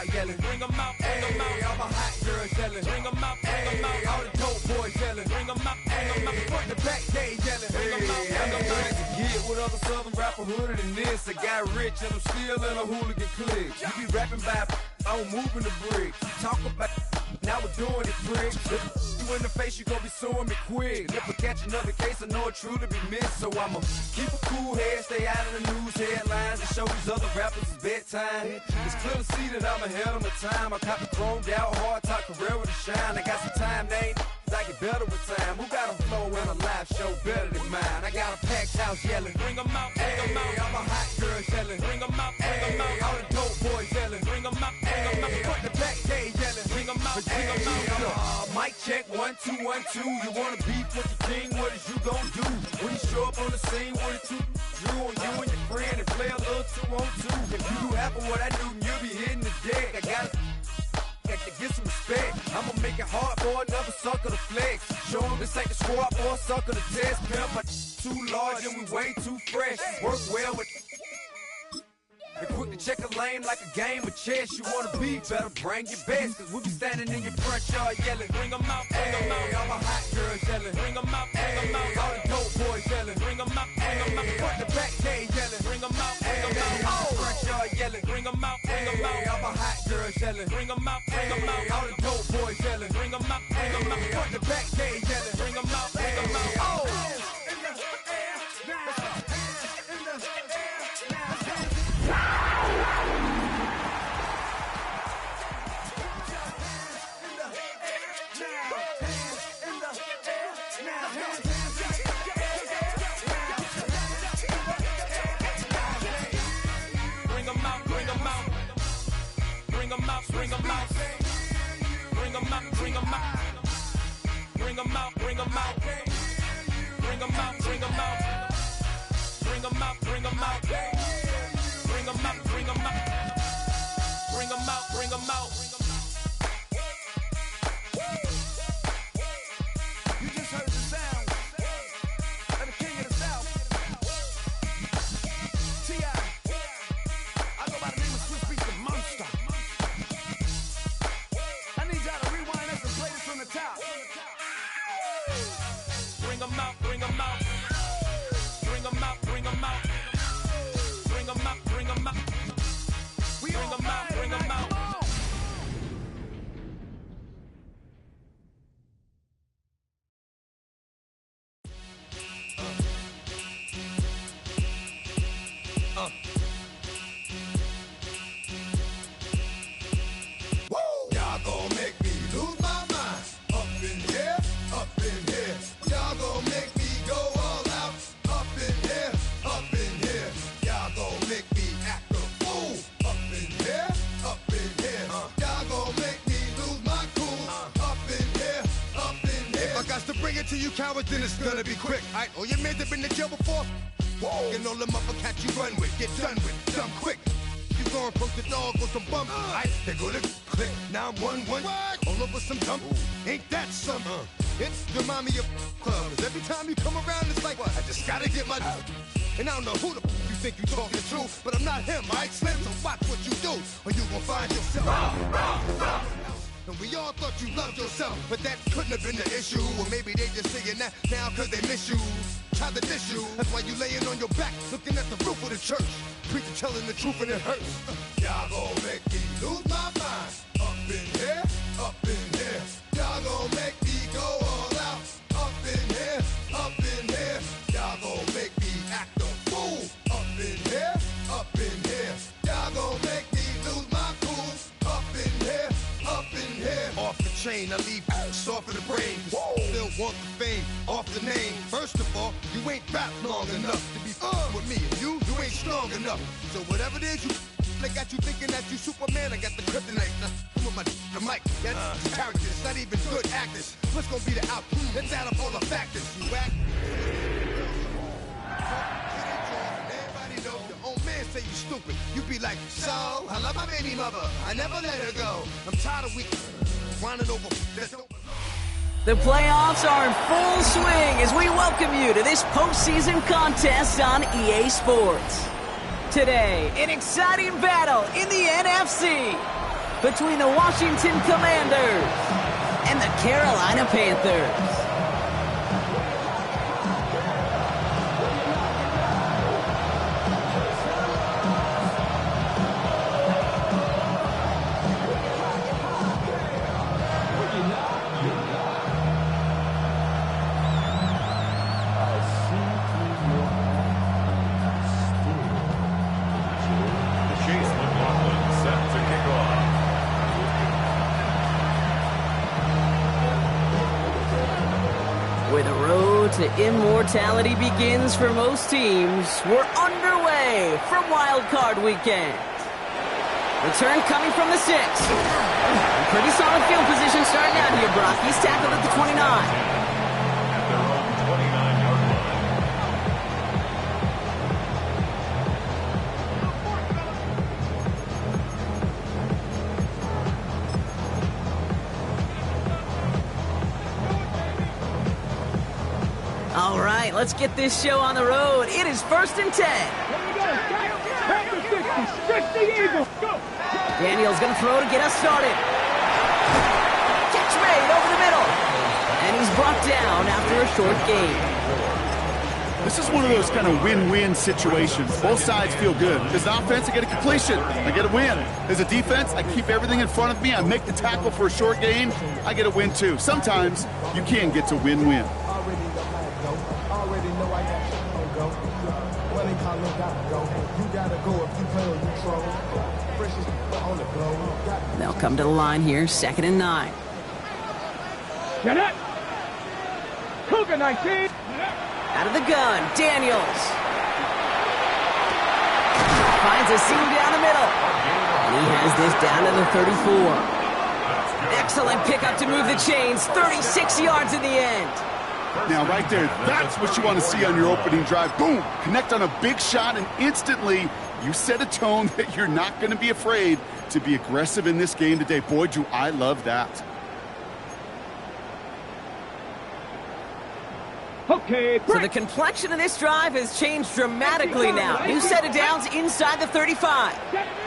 yelling, bring them out, hey, all my hot girls yelling, bring them out, hey, all the dope boys yelling, bring them out, hey, front to back they yelling, bring them out, I'm the money to get with other southern rapper hooded than this. I got rich and I'm still in a hooligan clique. You be rapping by, I'm moving the bricks. You talk about, now we're doing it, bricks. You in the face, you gon' be suing me quick. If I catch another case, I know it truly be missed. So I'ma keep a cool head, stay out of the news headlines, and show these other rappers it's bedtime. It's clear to see that I'm ahead of my time. I caught the chromed out, hard talk career with a shine. I got some time, they ain't I get better with time. Who got a flow and a live show better than mine? I got a packed house yelling, bring them out, hey, all my hot girls yelling, bring them out, hey, all the dope boys yelling, bring them out, hey, front to back they yelling, bring them out, hey, mic check, 1, 2, 1, 2. You wanna beef with the king, what is you gon' do? When you show up on the scene, what it you drew on you and your friend and play a little 2 on 2. If you do half of what I do, then you'll be hitting the deck. I gotta get some respect. I'ma make it hard for another sucker to flex. Show him this ain't the squad for a sucker to test. Pimp, my too large and we way too fresh. Work well with and quick to check a lane like a game of chess. You wanna be better, bring your best. Cause we'll be standing in your front yard yelling, bring them out, hey, all my hot girls yelling, bring them out, hey, all the dope boys yelling, bring them out, hey, front to back they yelling, bring them out, hey, front yard yelling, bring them out, hey, all my hot girls yelling, bring them out, hey, all the dope boys yelling, bring them out, hey, front to back they yelling, bring them out, hey, bring them out, bring them out, bring them out, bring them out, bring them out, bring them out, bring them out, bring them out, bring them out, bring them out, bring them out, bring them out, bring them out. You just heard the sound of the king of the South, T.I. I go by the name of Swiss Beats the Monster. Bring them out, bring them out, bring them out, bring them out, bring them out, bring them out, bring them out, bring them out. Y'all gon' make me lose my mind. Up in here, up in here. Y'all gon' make me go all out. Up in here, up in here. Y'all gon' make me act a fool. Up in here, up in here. Y'all gon' make me lose my cool. Up in here, up in here. If I got to bring it to you cowards, then it's gonna be quick. Alright, all your men that been to jail before? Whoa. And all them other cats you run with, get done with, done quick. You gon' approach the dog with some bumps. Alright, they gonna click. Now I'm 1-1. All over some dump. Ain't that something? It's remind me of clubs. Every time you come around, it's like, I just gotta get my and I don't know who the you think you talking to, but I'm not him, alright, Slim? So watch what you do, or you gon' find yourself. And we all thought you loved yourself, but that couldn't have been the issue. Or maybe they just saying that now cause they miss you. Try to diss you, that's why you laying on your back, looking at the roof of the church. Preacher telling the truth and it hurts. Y'all gon' make me lose my mind. Up in here, up in here. Y'all gon' make me go all out. Up in here, up in here. Y'all gon' make me act a fool. Up in here, up in here. Y'all gon' make me lose my cool. Up in here, up in here. Off the chain, I leave soft in the brain. Still want the fame, off the name. First of all, you ain't rap long enough to be with me. And you ain't strong enough. So whatever it is you they got you thinking that you Superman. I got the kryptonite. Come with the mic. That's characters, not even good actors. What's gonna be the outcome? Let's add up all the factors. You act. Everybody know your own man say you stupid. You be like, so I love my baby mother. I never let her go. I'm tired of weak running over. The playoffs are in full swing as we welcome you to this postseason contest on EA Sports. Today, an exciting battle in the NFC. between the Washington Commanders and the Carolina Panthers. Where the road to immortality begins for most teams, we're underway from Wild Card Weekend. Return coming from the 6. Pretty solid field position starting out here, Brock. He's tackled at the 29. At their own 29-yard line. All right, let's get this show on the road. It is 1st and 10. Daniel's going to throw to get us started. Catch made over the middle. And he's brought down after a short gain. This is one of those kind of win-win situations. Both sides feel good. As an offense, I get a completion. I get a win. As a defense, I keep everything in front of me. I make the tackle for a short gain. I get a win, too. Sometimes you can get to win-win. They'll come to the line here, 2nd and 9. Get it! Cougar 19! Out of the gun, Daniels. Finds a seam down the middle. And he has this down to the 34. Excellent pickup to move the chains. 36 yards in the end. Now, right there, that's what you want to see on your opening drive. Boom! Connect on a big shot, and instantly you set a tone that you're not going to be afraid to be aggressive in this game today. Boy, do I love that. Okay, So the complexion of this drive has changed dramatically now. New set of downs inside the 35.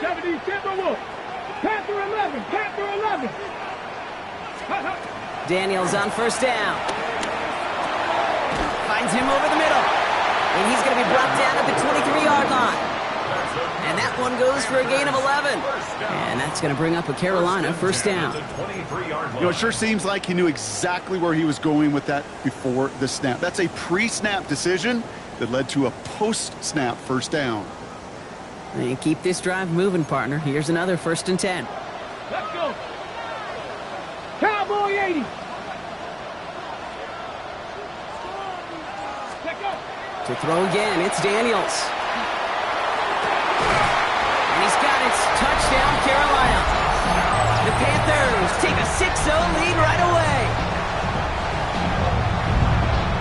70 Timberwolves! Panther 11! Panther 11! Daniels on 1st down. Finds him over the middle. And he's going to be brought down at the 23-yard line. And that one goes for a gain of 11. And that's going to bring up a Carolina 1st down. You know, it sure seems like he knew exactly where he was going with that before the snap. That's a pre-snap decision that led to a post-snap 1st down. And keep this drive moving, partner. Here's another 1st and 10. Let's go! Cowboy 80! Let's go! To throw again, it's Daniels. And he's got it. Touchdown, Carolina. The Panthers take a 6-0 lead right away.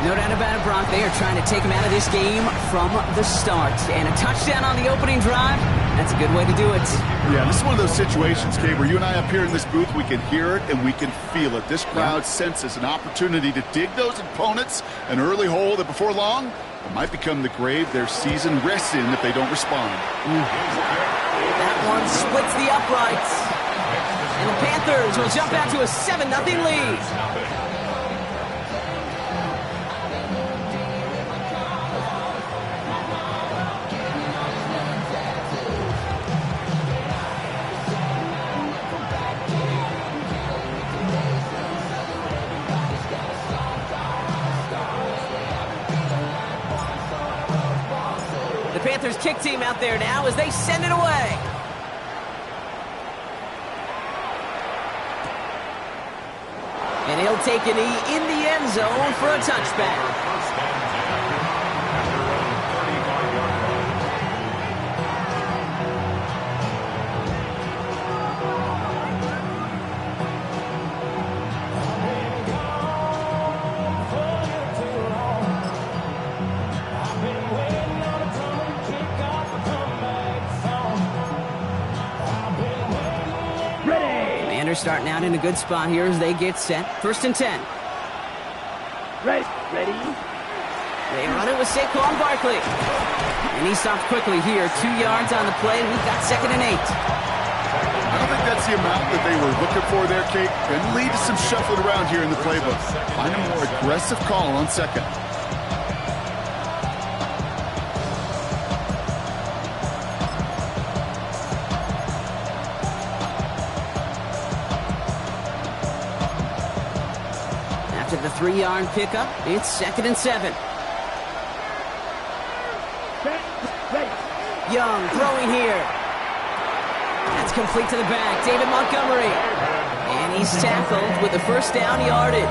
No doubt about it, Brock. They are trying to take him out of this game from the start. And a touchdown on the opening drive, that's a good way to do it. Yeah, this is one of those situations, Gabe, where you and I up here in this booth, we can hear it and we can feel it. This crowd senses an opportunity to dig those opponents an early hole that before long it might become the grave their season rests in if they don't respond. That one splits the uprights. And the Panthers will jump out to a 7-0 lead. The Panthers kick team out there now as they send it away. And he'll take a knee in the end zone for a touchback. Starting out in a good spot here as they get set. 1st and 10. Ready. They run it with Saquon Barkley. And he stopped quickly here. 2 yards on the play. We've got 2nd and 8. I don't think that's the amount that they were looking for there, Kate. Can lead to some shuffling around here in the playbook. Find a more aggressive call on second. After the 3-yard pickup, it's 2nd and 7. Young throwing here. That's complete to the back. David Montgomery. And he's tackled with the first down yardage.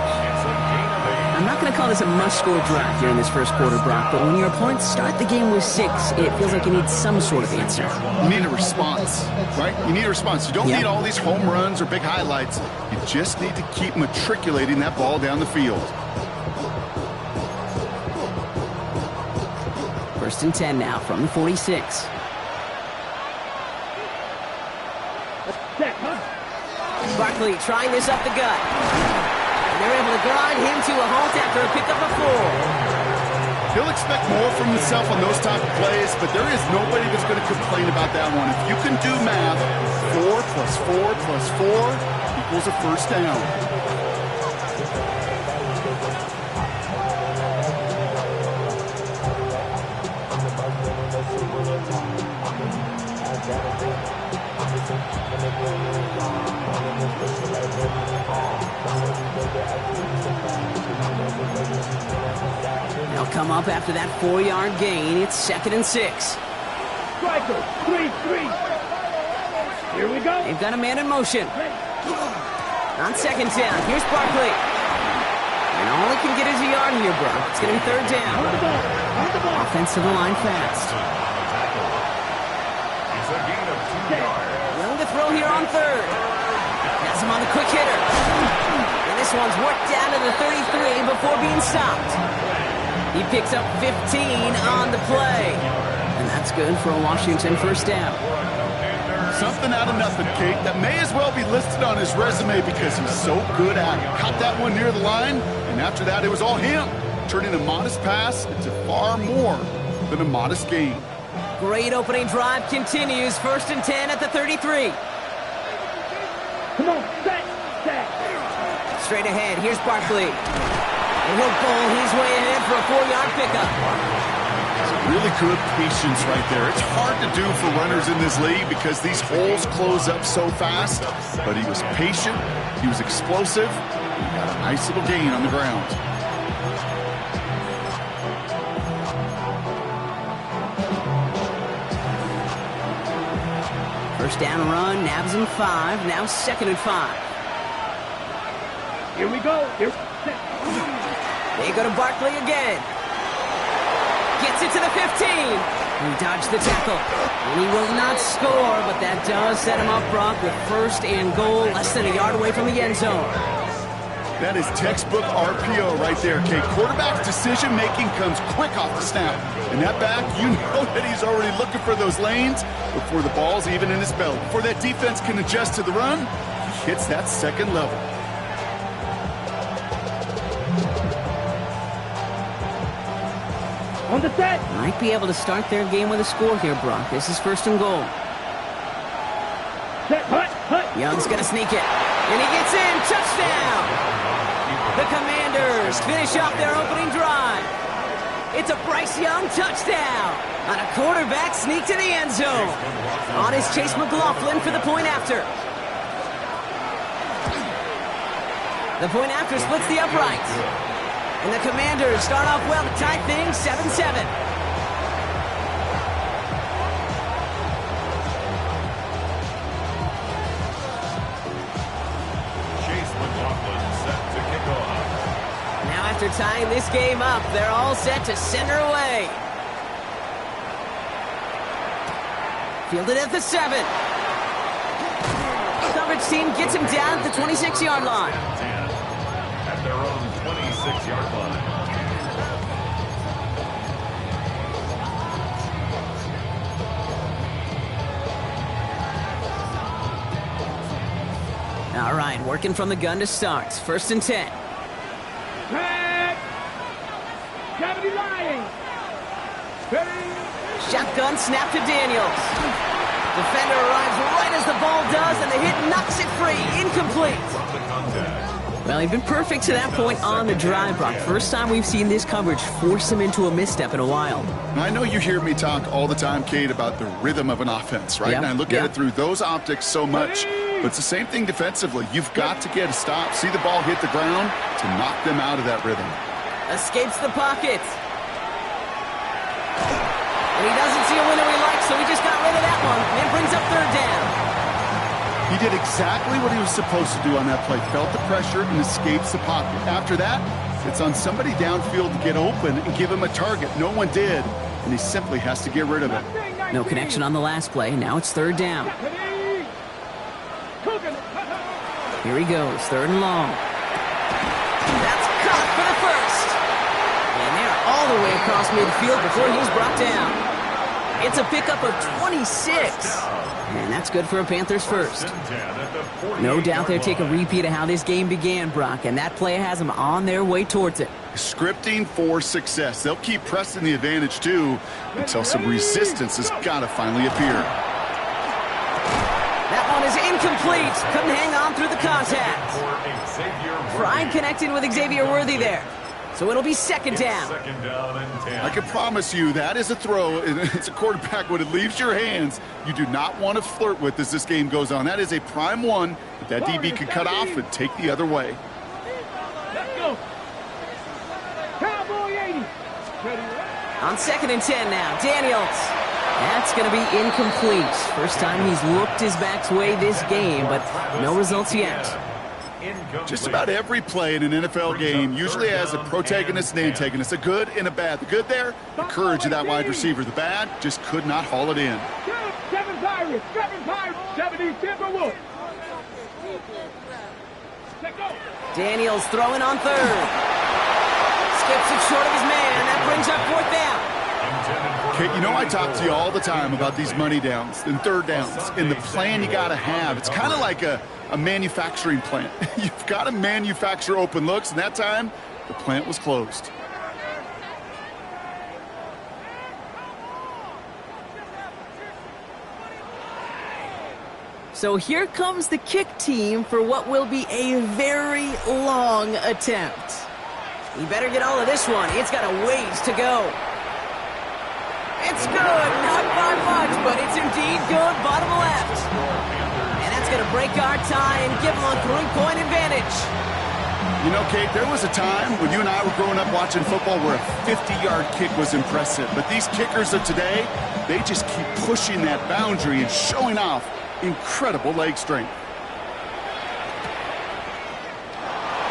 I'm not going to call this a must-score drive here in this first quarter, Brock, but when your opponents start the game with 6, it feels like you need some sort of answer. You need a response, right? You need a response. You don't need all these home runs or big highlights. You just need to keep matriculating that ball down the field. 1st and 10 now from the 46. Barkley trying this up the gut. And they're able to grind him to a halt after a pickup of 4. He'll expect more from himself on those type of plays, but there is nobody that's going to complain about that one. If you can do math, 4 plus 4 plus 4 equals a first down. They'll come up after that 4-yard gain. It's 2nd and 6. Striker, 3-3. Here we go. They've got a man in motion. On 2nd down, here's Barkley. And all he can get is a yard here, bro. It's going to be 3rd down. Offense to the line fast. Willing to throw here on 3rd. Has him on the quick hitter. And this one's worked down to the 33 before being stopped. He picks up 15 on the play. And that's good for a Washington first down. Something out of nothing, Kate. That may as well be listed on his resume because he's so good at it. Caught that one near the line, and after that, it was all him. Turning a modest pass into far more than a modest gain. Great opening drive continues. 1st and 10 at the 33. Come on, set. Straight ahead, here's Barkley. And he'll bowl his way ahead for a 4-yard pickup. Really good patience right there. It's hard to do for runners in this league because these holes close up so fast. But he was patient, he was explosive, and he got a nice little gain on the ground. First down run, nabs him 5, now 2nd and 5. Here we go. They go to Barkley again. Gets it to the 15. He dodged the tackle. And he will not score, but that does set him up, Brock, with 1st and goal, less than a yard away from the end zone. That is textbook RPO right there, Kate. Quarterback's decision-making comes quick off the snap. And that back, you know that he's already looking for those lanes before the ball's even in his belt. Before that defense can adjust to the run, he hits that second level. On the set. Might be able to start their game with a score here, Brock. This is 1st and goal. Set, hut. Young's going to sneak it. And he gets in. Touchdown! The Commanders finish off their opening drive. It's a Bryce Young touchdown on a quarterback sneak to the end zone. On is Chase McLaughlin for the point after. The point after splits the uprights. And the Commanders start off well to tie things 7-7. Chase McLaughlin set to kick off. Now after tying this game up, they're all set to center away. Fielded at the 7. Coverage team gets him down at the 26-yard line. At their own 26-yard line. All right, working from the gun to start. 1st and 10. Tag. Cavity line. Ready. Shotgun snap to Daniels. Defender arrives right as the ball does, and the hit knocks it free. Incomplete. Well, he'd been perfect to that point on the drive, Brock. First time we've seen this coverage force him into a misstep in a while. I know you hear me talk all the time, Kate, about the rhythm of an offense, right? Yep. And I look at it through those optics so much. But it's the same thing defensively. You've got to get a stop, see the ball hit the ground to knock them out of that rhythm. Escapes the pocket. And he doesn't see a window he likes, so he just got rid of that one. And brings up third down. He did exactly what he was supposed to do on that play. Felt the pressure and escapes the pocket. After that, it's on somebody downfield to get open and give him a target. No one did, and he simply has to get rid of it. No connection on the last play. Now it's third down. Here he goes, third and long. That's caught for the first. And they're all the way across midfield before he's brought down. It's a pickup of 26. And that's good for a Panthers first. No doubt they'll take a repeat of how this game began, Brock, and that play has them on their way towards it. Scripting for success. They'll keep pressing the advantage, too, until some resistance has got to finally appear. That one is incomplete. Couldn't hang on through the contact. Pride connecting with Xavier Worthy there. So it'll be second down. I can promise you that is a throw. It's a quarterback when it leaves your hands. You do not want to flirt with as this game goes on. That is a prime one that DB can cut off and take the other way. Let's go. Cowboy 80. On second and 10 now, Daniels. That's going to be incomplete. First time he's looked his back's way this game, but no results yet. Just about every play in an NFL game usually has a protagonist and antagonist, a good and a bad. The good there, the courage of that wide receiver. The bad, just could not haul it in. 7 Pirates, 70 Timberwolves. Let's go. Daniels throwing on third. Skips it short of his man. That brings up fourth down. Kate, you know I talk to you all the time about these money downs and third downs and the plan you got to have. It's kind of like a manufacturing plant. You've got to manufacture open looks, and that time, the plant was closed. So here comes the kick team for what will be a very long attempt. You better get all of this one. It's got a ways to go. It's good, not by much, but it's indeed good, bottom left. And that's going to break our tie and give them a 3-point advantage. You know, Kate, there was a time when you and I were growing up watching football where a 50-yard kick was impressive. But these kickers of today, they just keep pushing that boundary and showing off incredible leg strength.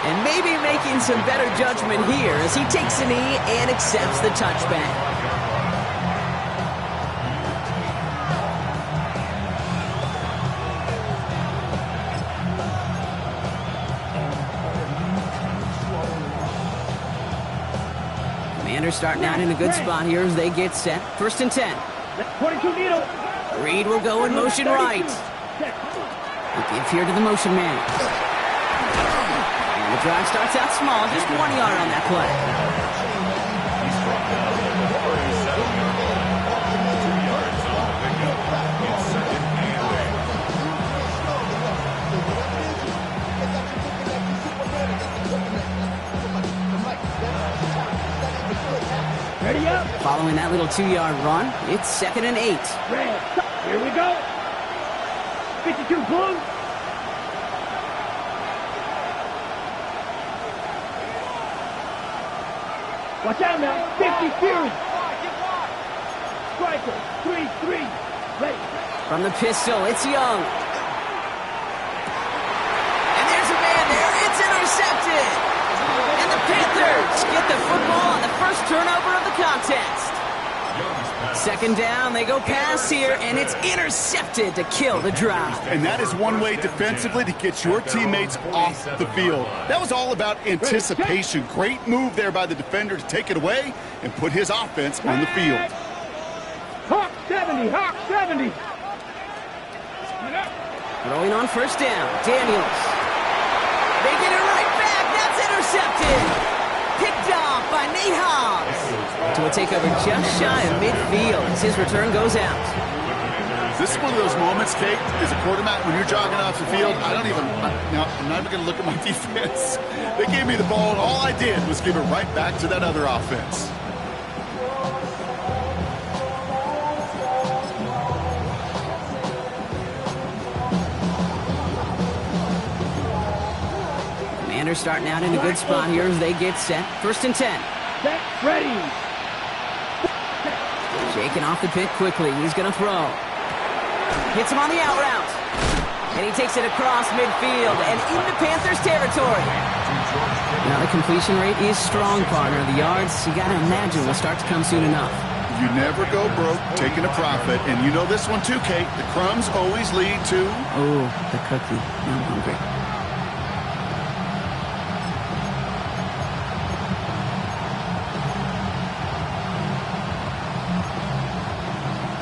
And maybe making some better judgment here as he takes a knee and accepts the touchback. Commanders starting out in a good spot here as they get set. First and 10. 22 needle. Reed will go in motion right. They give here to the motion man. And the drive starts out small, just 1 yard on that play. Ready up. Following that little 2-yard run, it's second and 8. Red. Here we go. 52 blue. Watch out now. 50 Fury. Striker. 3-3. Ready. From the pistol, it's Young. And there's a man there. It's intercepted. And the Panthers get the football on the first turnover of the contest. Second down, they go pass here, and it's intercepted to kill the drive. And that is one way defensively to get your teammates off the field. That was all about anticipation. Great move there by the defender to take it away and put his offense on the field. Hawk 70. Hawk 70. Throwing on first down, Daniels. They get it right back. That's intercepted. Picked off by Nate Hobbs. To a takeover just shy of midfield as his return goes out. This is one of those moments, Kate, as a quarterback, when you're jogging off the field, I'm not even going to look at my defense. They gave me the ball, and all I did was give it right back to that other offense. Commanders starting out in a good spot here as they get set. 1st and 10. Set, ready. Shaking off the pick quickly. He's going to throw. Hits him on the out route. And he takes it across midfield and into Panthers territory. Now the completion rate is strong, partner. The yards, you got to imagine, will start to come soon enough. You never go broke taking a profit. And you know this one too, Kate. The crumbs always lead to... Oh, the cookie. I'm hungry.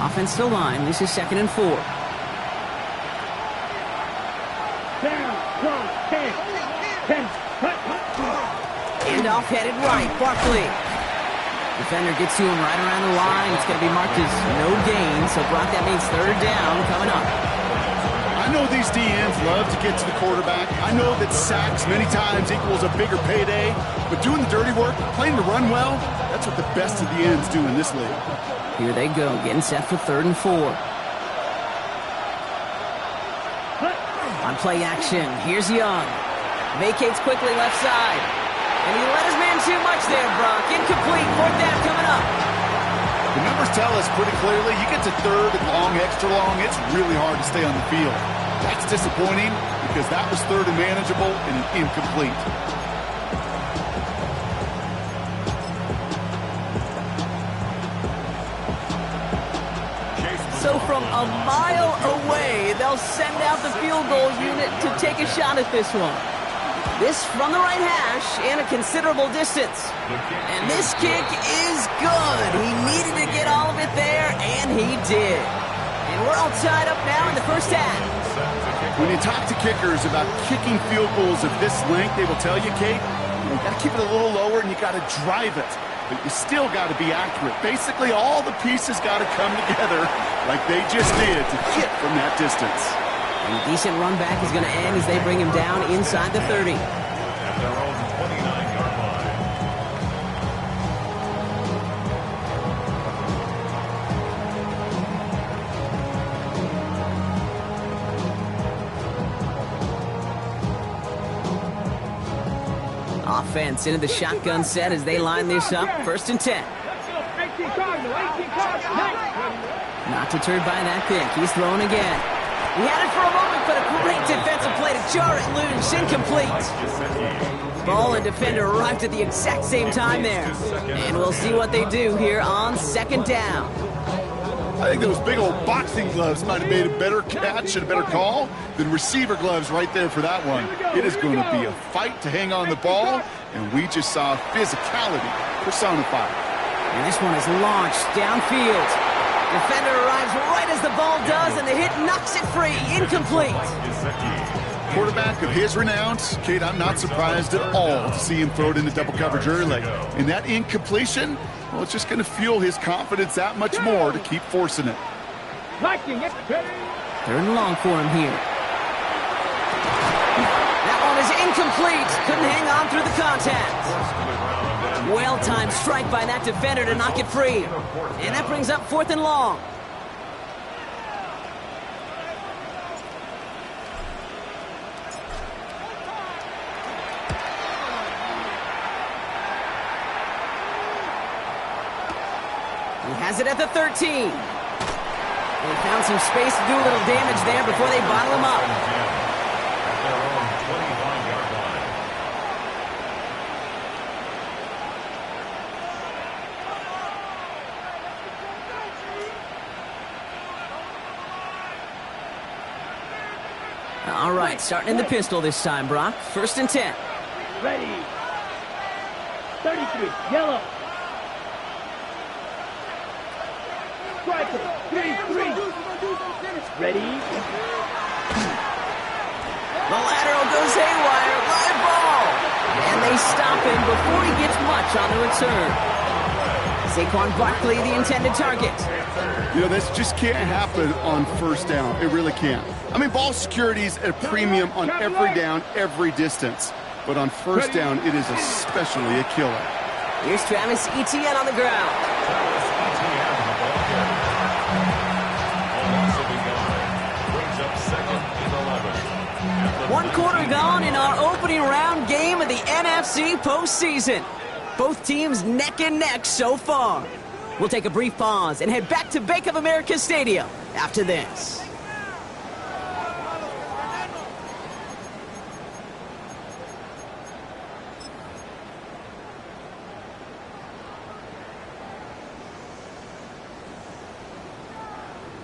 Offensive line. This is 2nd and 4. Down, 10. Hand off headed right. Barkley. Defender gets to him right around the line. It's going to be marked as no gain. So, Brock, that means 3rd down coming up. I know these DNs love to get to the quarterback. I know that sacks many times equals a bigger payday. But doing the dirty work, playing to run well, that's what the best of the ends do in this league. Here they go, getting set for 3rd and 4. On play action, here's Young. Vacates quickly left side. And he let his man too much there, Brock. Incomplete, 4th down coming up. The numbers tell us pretty clearly, you get to 3rd and long, extra long, it's really hard to stay on the field. That's disappointing because that was 3rd and manageable and an incomplete. So from a mile away, they'll send out the field goal unit to take a shot at this one. This from the right hash and a considerable distance. And this kick is good. He needed to get all of it there, and he did. And we're all tied up now in the 1st half. When you talk to kickers about kicking field goals of this length, they will tell you, Kate, you got to keep it a little lower and you got to drive it. But you still got to be accurate. Basically, all the pieces got to come together like they just did to hit from that distance. And a decent run back is going to end as they bring him down inside the 30. At their own 29-yard line. Offense into the shotgun set as they line this up. 1st and 10. Not deterred by that pick. He's throwing again. He had it for a moment, but a great defensive play to jar it loose. Incomplete. Ball and defender arrived at the exact same time there. And we'll see what they do here on 2nd down. I think those big old boxing gloves might have made a better catch and a better call than receiver gloves right there for that one. It is going to be a fight to hang on the ball, and we just saw physicality personified. And this one is launched downfield. Defender arrives right as the ball does, and the hit knocks it free. Incomplete. Quarterback of his renown, Kate, I'm not surprised at all to see him throw it into double coverage early. And that incompletion, well, it's just going to fuel his confidence that much more to keep forcing it. 3rd and long for him here. That one is incomplete. Couldn't hang on through the contact. Well-timed strike by that defender to knock it free. And that brings up 4th and long. He has it at the 13. They found some space to do a little damage there before they bottle him up. At their own 25-yard line. All right, starting in the pistol this time, Brock. 1st and 10. Ready. 33, yellow. Striker, 3-3. Ready. The lateral goes haywire. Live ball. And they stop him before he gets much on the return. Saquon Barkley, the intended target. You know, this just can't happen on first down. It really can't. I mean, ball security is at a premium on every down, every distance. But on first down, it is especially a killer. Here's Travis Etienne on the ground. One quarter gone in our opening round game of the NFC postseason. Both teams neck and neck so far. We'll take a brief pause and head back to Bank of America Stadium after this.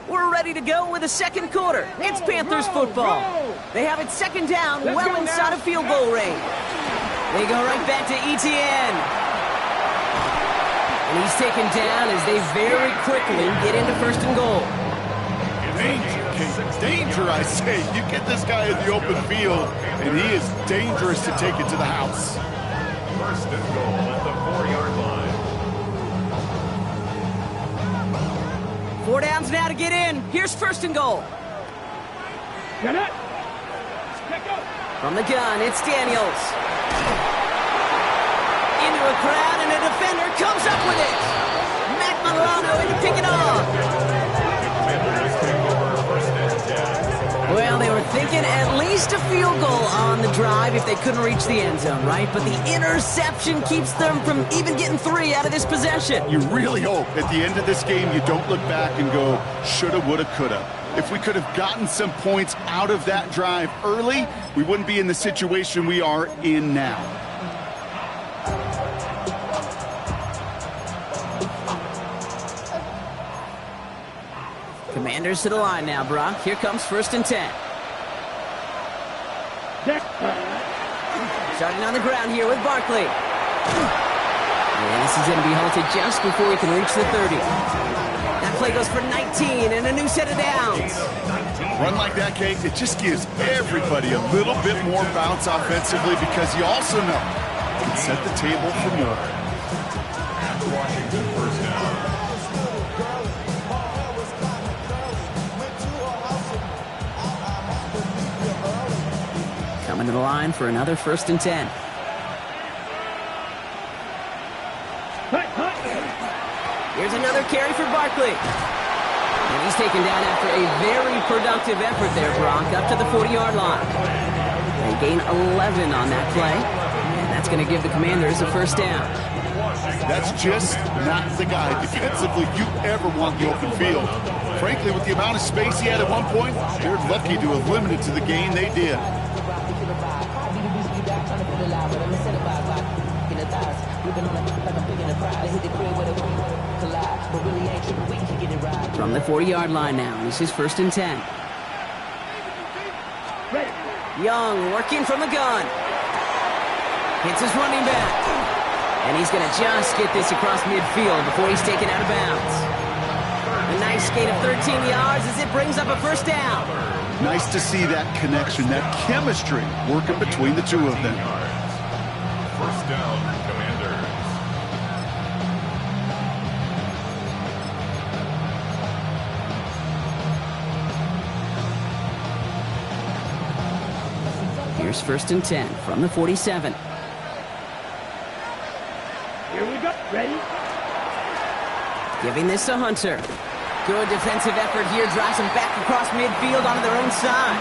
We're ready to go with the second quarter. It's Panthers football. They have it second down, well inside of field goal range. They go right back to Etienne. And he's taken down as they very quickly get into first and goal. Danger, danger, I say. You get this guy in the open field, and he is dangerous to take it to the house. First and goal at the 4-yard line. 4 downs now to get in. Here's first and goal. Get it. From the gun, it's Daniels. Into a crowd, and a defender comes up with it. Matt Milano in to pick it off. Well, they were thinking at least a field goal on the drive if they couldn't reach the end zone, right? But the interception keeps them from even getting 3 out of this possession. You really hope at the end of this game you don't look back and go, shoulda, woulda, coulda. If we could have gotten some points out of that drive early, we wouldn't be in the situation we are in now. Commanders to the line now, Brock. Here comes first and 10. Starting on the ground here with Barkley. And this is going to be halted just before he can reach the 30. That play goes for 19 and a new set of downs. Run like that, Kate, it just gives everybody a little bit more bounce offensively because you also know you can set the table for more. After Washington, first down. Coming to the line for another first and 10. Here's another carry for Barkley. And he's taken down after a very productive effort there, Brock, up to the 40-yard line. They gain 11 on that play, and that's going to give the Commanders a first down. That's just not the guy defensively you ever want the open field. Frankly, with the amount of space he had at one point, they're lucky to have limited to the gain they did. From the 40-yard line now, this is first and 10. Young working from the gun. Hits his running back. And he's going to just get this across midfield before he's taken out of bounds. A nice gain of 13 yards as it brings up a first down. Nice to see that connection, that chemistry working between the two of them. First down, Commanders. Here's first and 10 from the 47. Here we go. Ready? Giving this to Hunter. Good defensive effort here, drives them back across midfield onto their own side.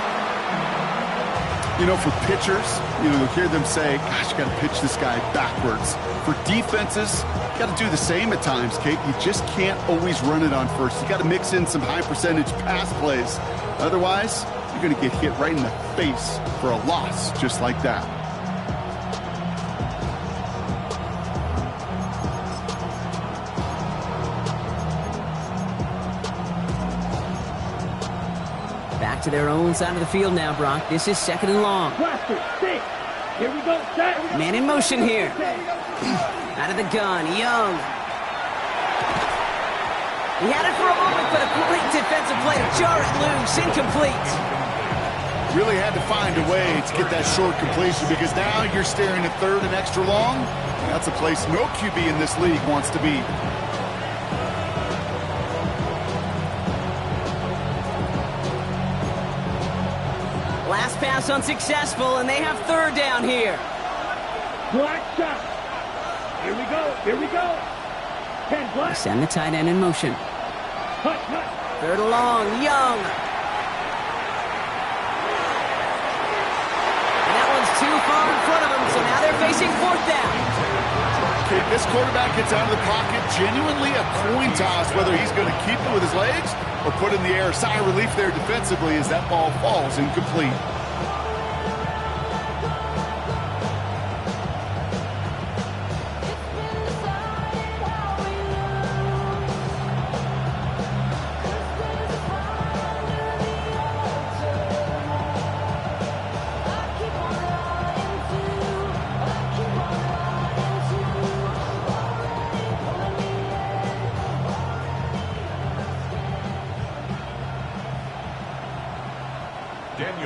You know, for pitchers, you'll hear them say, gosh, you got to pitch this guy backwards. For defenses, you got to do the same at times, Kate. You just can't always run it on first. You got to mix in some high percentage pass plays. Otherwise, you're going to get hit right in the face for a loss just like that. Back to their own side of the field now, Brock. This is second and long. Cluster, 6. Here we go, set. Man in motion here. Out of the gun, Young. He had it for a moment, but a great defensive play to jar it loose, incomplete. Really had to find a way to get that short completion because now you're staring at third and extra long. That's a place no QB in this league wants to be. pass unsuccessful, and they have third down here. Black shot. Here we go. Here we go. 10 They black. send the tight end in motion. Hut, hut. Third and long, Young. And that one's too far in front of them, so now they're facing fourth down. Okay, this quarterback gets out of the pocket, genuinely a coin toss, whether he's going to keep it with his legs or put it in the air. Sigh of relief there defensively as that ball falls incomplete.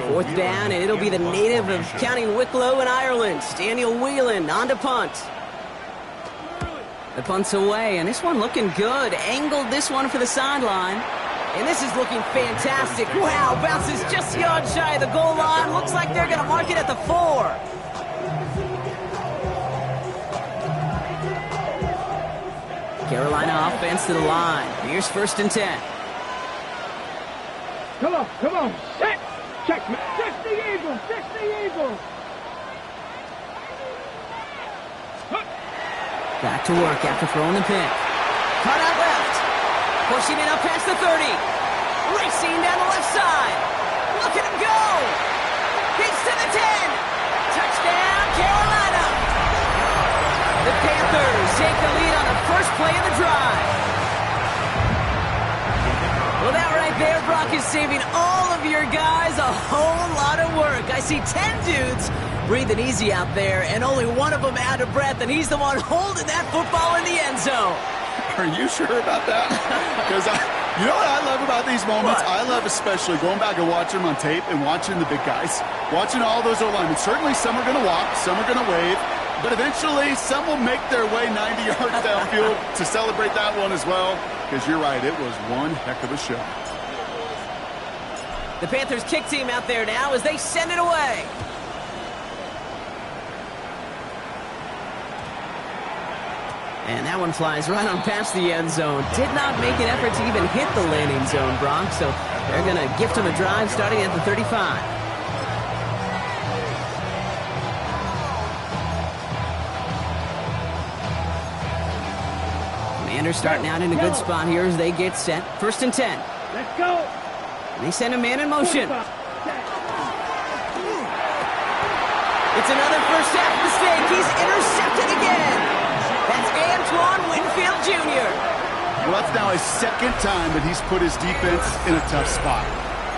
Fourth down, and it'll be the native of County Wicklow in Ireland, Daniel Whelan, on to punt. The punt's away, and this one looking good. Angled this one for the sideline. And this is looking fantastic. Wow, bounces just a yard shy of the goal line. Looks like they're going to mark it at the 4. Carolina offense to the line. Here's 1st and 10. Come on, come on. Set. Check. Fix the eagle. Fix the eagle. Back to work after throwing the pick. Cut out left. Pushing it up past the 30. Racing down the left side. Look at him go. He's to the 10. Touchdown, Carolina. The Panthers take the lead on the first play of the drive. Well, that right there, Brock, is saving all of your guys a whole lot of work. I see 10 dudes breathing easy out there, and only one of them out of breath, and he's the one holding that football in the end zone. Are you sure about that? Because you know what I love about these moments? What? I love especially going back and watching them on tape and watching the big guys. Watching all those O-linemen. Certainly some are going to walk, some are going to wave, but eventually some will make their way 90 yards downfield to celebrate that one as well. Because you're right, it was one heck of a show. The Panthers kick team out there now as they send it away. And that one flies right on past the end zone. Did not make an effort to even hit the landing zone, Brock. So they're going to gift him a drive starting at the 35. Commanders starting out in a good spot here as they get set. 1st and 10. Let's go. And they send a man in motion. It's another first half mistake. He's intercepted again. That's Antoine Winfield Jr. Well, that's now his second time that he's put his defense in a tough spot.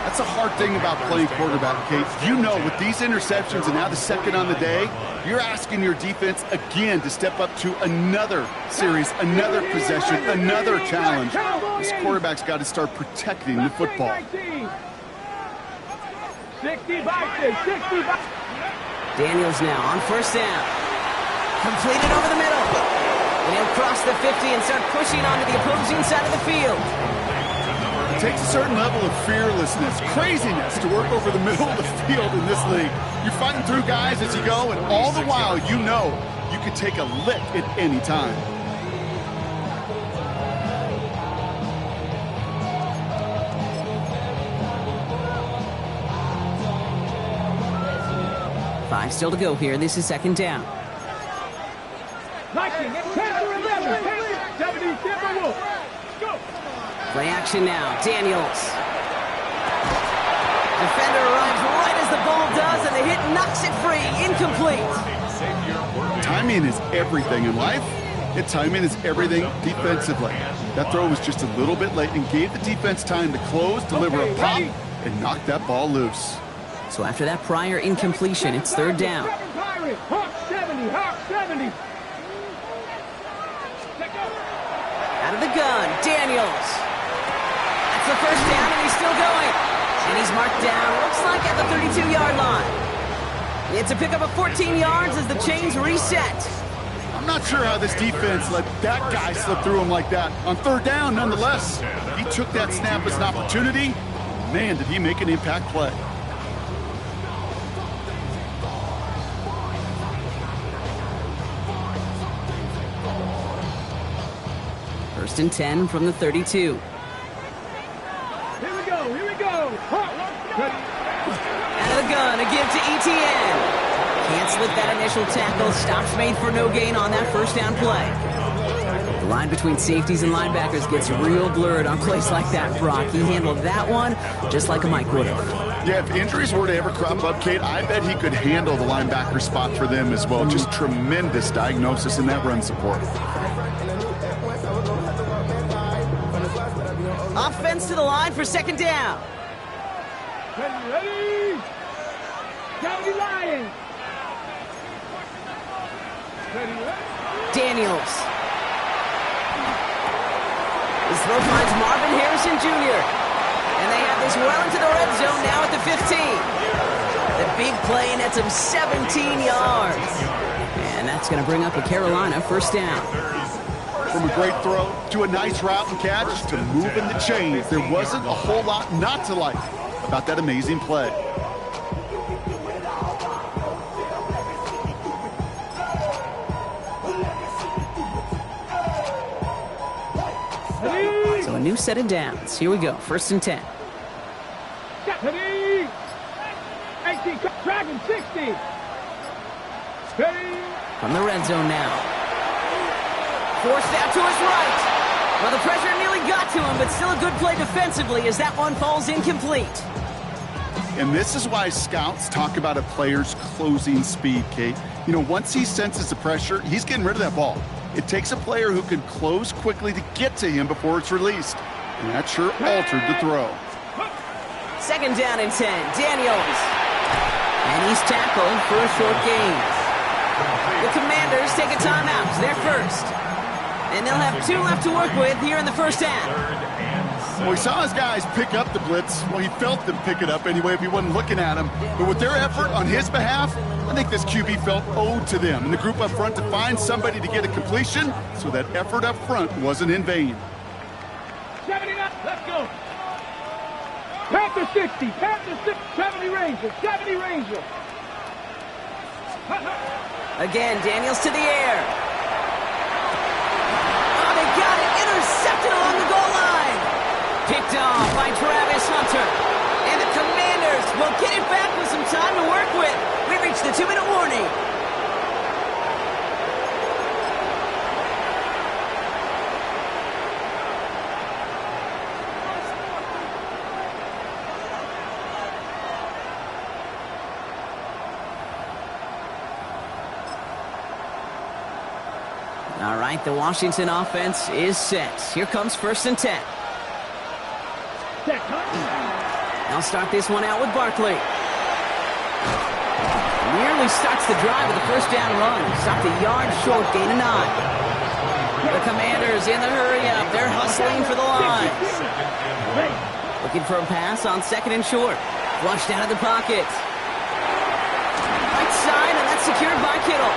That's a hard thing about playing quarterback, Kate. You know, with these interceptions and now the second on the day, you're asking your defense again to step up to another series, another possession, another challenge. This quarterback's got to start protecting the football. 60 boxes, 60 boxes. Daniels now on 1st down. Completed over the middle. And he'll cross the 50 and start pushing onto the opposing side of the field. It takes a certain level of fearlessness, craziness to work over the middle of the field in this league. You're fighting through guys as you go, and all the while you know you can take a lick at any time. Five still to go here. This is 2nd down. Viking, Panther 11, Panther 70, Timberwolf. Go. Play action now. Daniels. Defender arrives right as the ball does, and the hit knocks it free. Incomplete. Timing is everything in life, and timing is everything defensively. That throw was just a little bit late and gave the defense time to close, deliver a pop, and knock that ball loose. So after that prior incompletion, it's 3rd down. Hawk 70, Hawk 70. Out of the gun, Daniels. That's the 1st down, and he's still going. And he's marked down, looks like at the 32-yard line. It's a pickup of 14 yards as the chains reset. I'm not sure how this defense let that guy slip through him like that. On 3rd down, nonetheless, he took that snap as an opportunity. Man, did he make an impact play. First and 10 from the 32. Here we go. Here we go. Out of the gun, a give to ETN. Can't slip that initial tackle. Stops made for no gain on that first down play. The line between safeties and linebackers gets real blurred on plays like that, Brock. He handled that one just like a Mike would have. Yeah, if injuries were to ever crop up, Kate, I bet he could handle the linebacker spot for them as well. Just tremendous diagnosis in that run support. Offense to the line for second down. Ready? County Lions. Daniels. His throw finds Marvin Harrison Jr. And they have this well into the red zone now at the 15. The big play nets him 17 yards. And that's going to bring up a Carolina first down. From a great throw to a nice route and catch to moving the chains, there wasn't a whole lot not to like about that amazing play. So a new set of downs. Here we go. First and 10. Ready? 18, Dragon 60. Ready? From the red zone now. Forced out to his right. Well, the pressure nearly got to him, but still a good play defensively as that one falls incomplete. And this is why scouts talk about a player's closing speed, Kate. You know, once he senses the pressure, he's getting rid of that ball. It takes a player who can close quickly to get to him before it's released. And that sure altered the throw. Second down and 10. Daniels. And he's tackled for a short gain. The Commanders take a timeout. They're first. And they'll have 2 left to work with here in the first half. Well, he saw his guys pick up the blitz. Well, he felt them pick it up anyway if he wasn't looking at him. But with their effort on his behalf, I think this QB felt owed to them and the group up front to find somebody to get a completion, so that effort up front wasn't in vain. 79, let's go. Panther 60, Panther 60, 70 Rangers, 70 Rangers. Again, Daniels to the air. Oh, they got it. Intercepted along the goal line. Picked off by Travis Hunter. And the Commanders will get it back with some time to work with. We reached the 2-minute warning. All right, the Washington offense is set. Here comes first and 10. They'll start this one out with Barkley. Nearly starts the drive with a first down run. Stopped a yard short, gain of 9. The Commanders in the hurry up. They're hustling for the lines. Looking for a pass on second and short. Flushed out of the pocket. Right side, and that's secured by Kittle.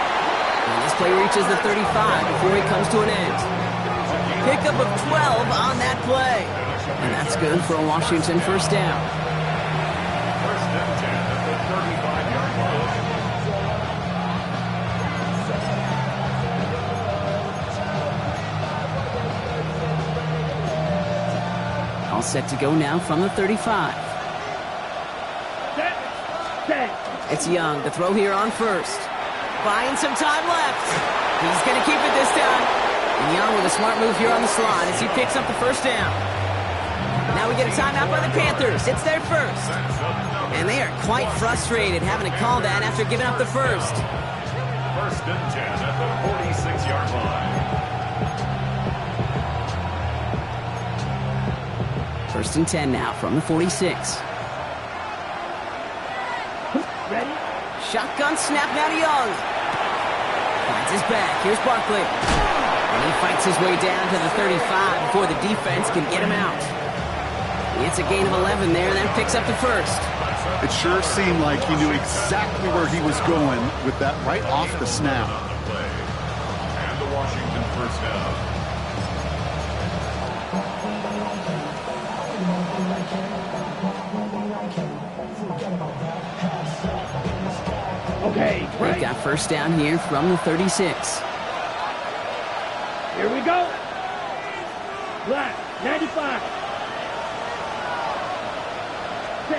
And this play reaches the 35 before he comes to an end. Pickup of 12 on that play. And that's good for a Washington first down. First and 10 at the 35-yard line. All set to go now from the 35. It's Young to throw here on first. Buying some time left. He's going to keep it this time. And Young with a smart move here on the slot as he picks up the first down. Now we get a timeout by the Panthers. It's their first. And they are quite frustrated having to call that after giving up the first. First and 10 at the 46-yard line. First and 10 now from the 46. Ready? Shotgun snap now to Young. Finds his back. Here's Barkley. And he fights his way down to the 35 before the defense can get him out. It's a gain of 11 there, and then picks up the first. It sure seemed like he knew exactly where he was going with that right off the snap. And the Washington first down. Okay, They've got first down here from the 36. Here we go. Black, 95. 10.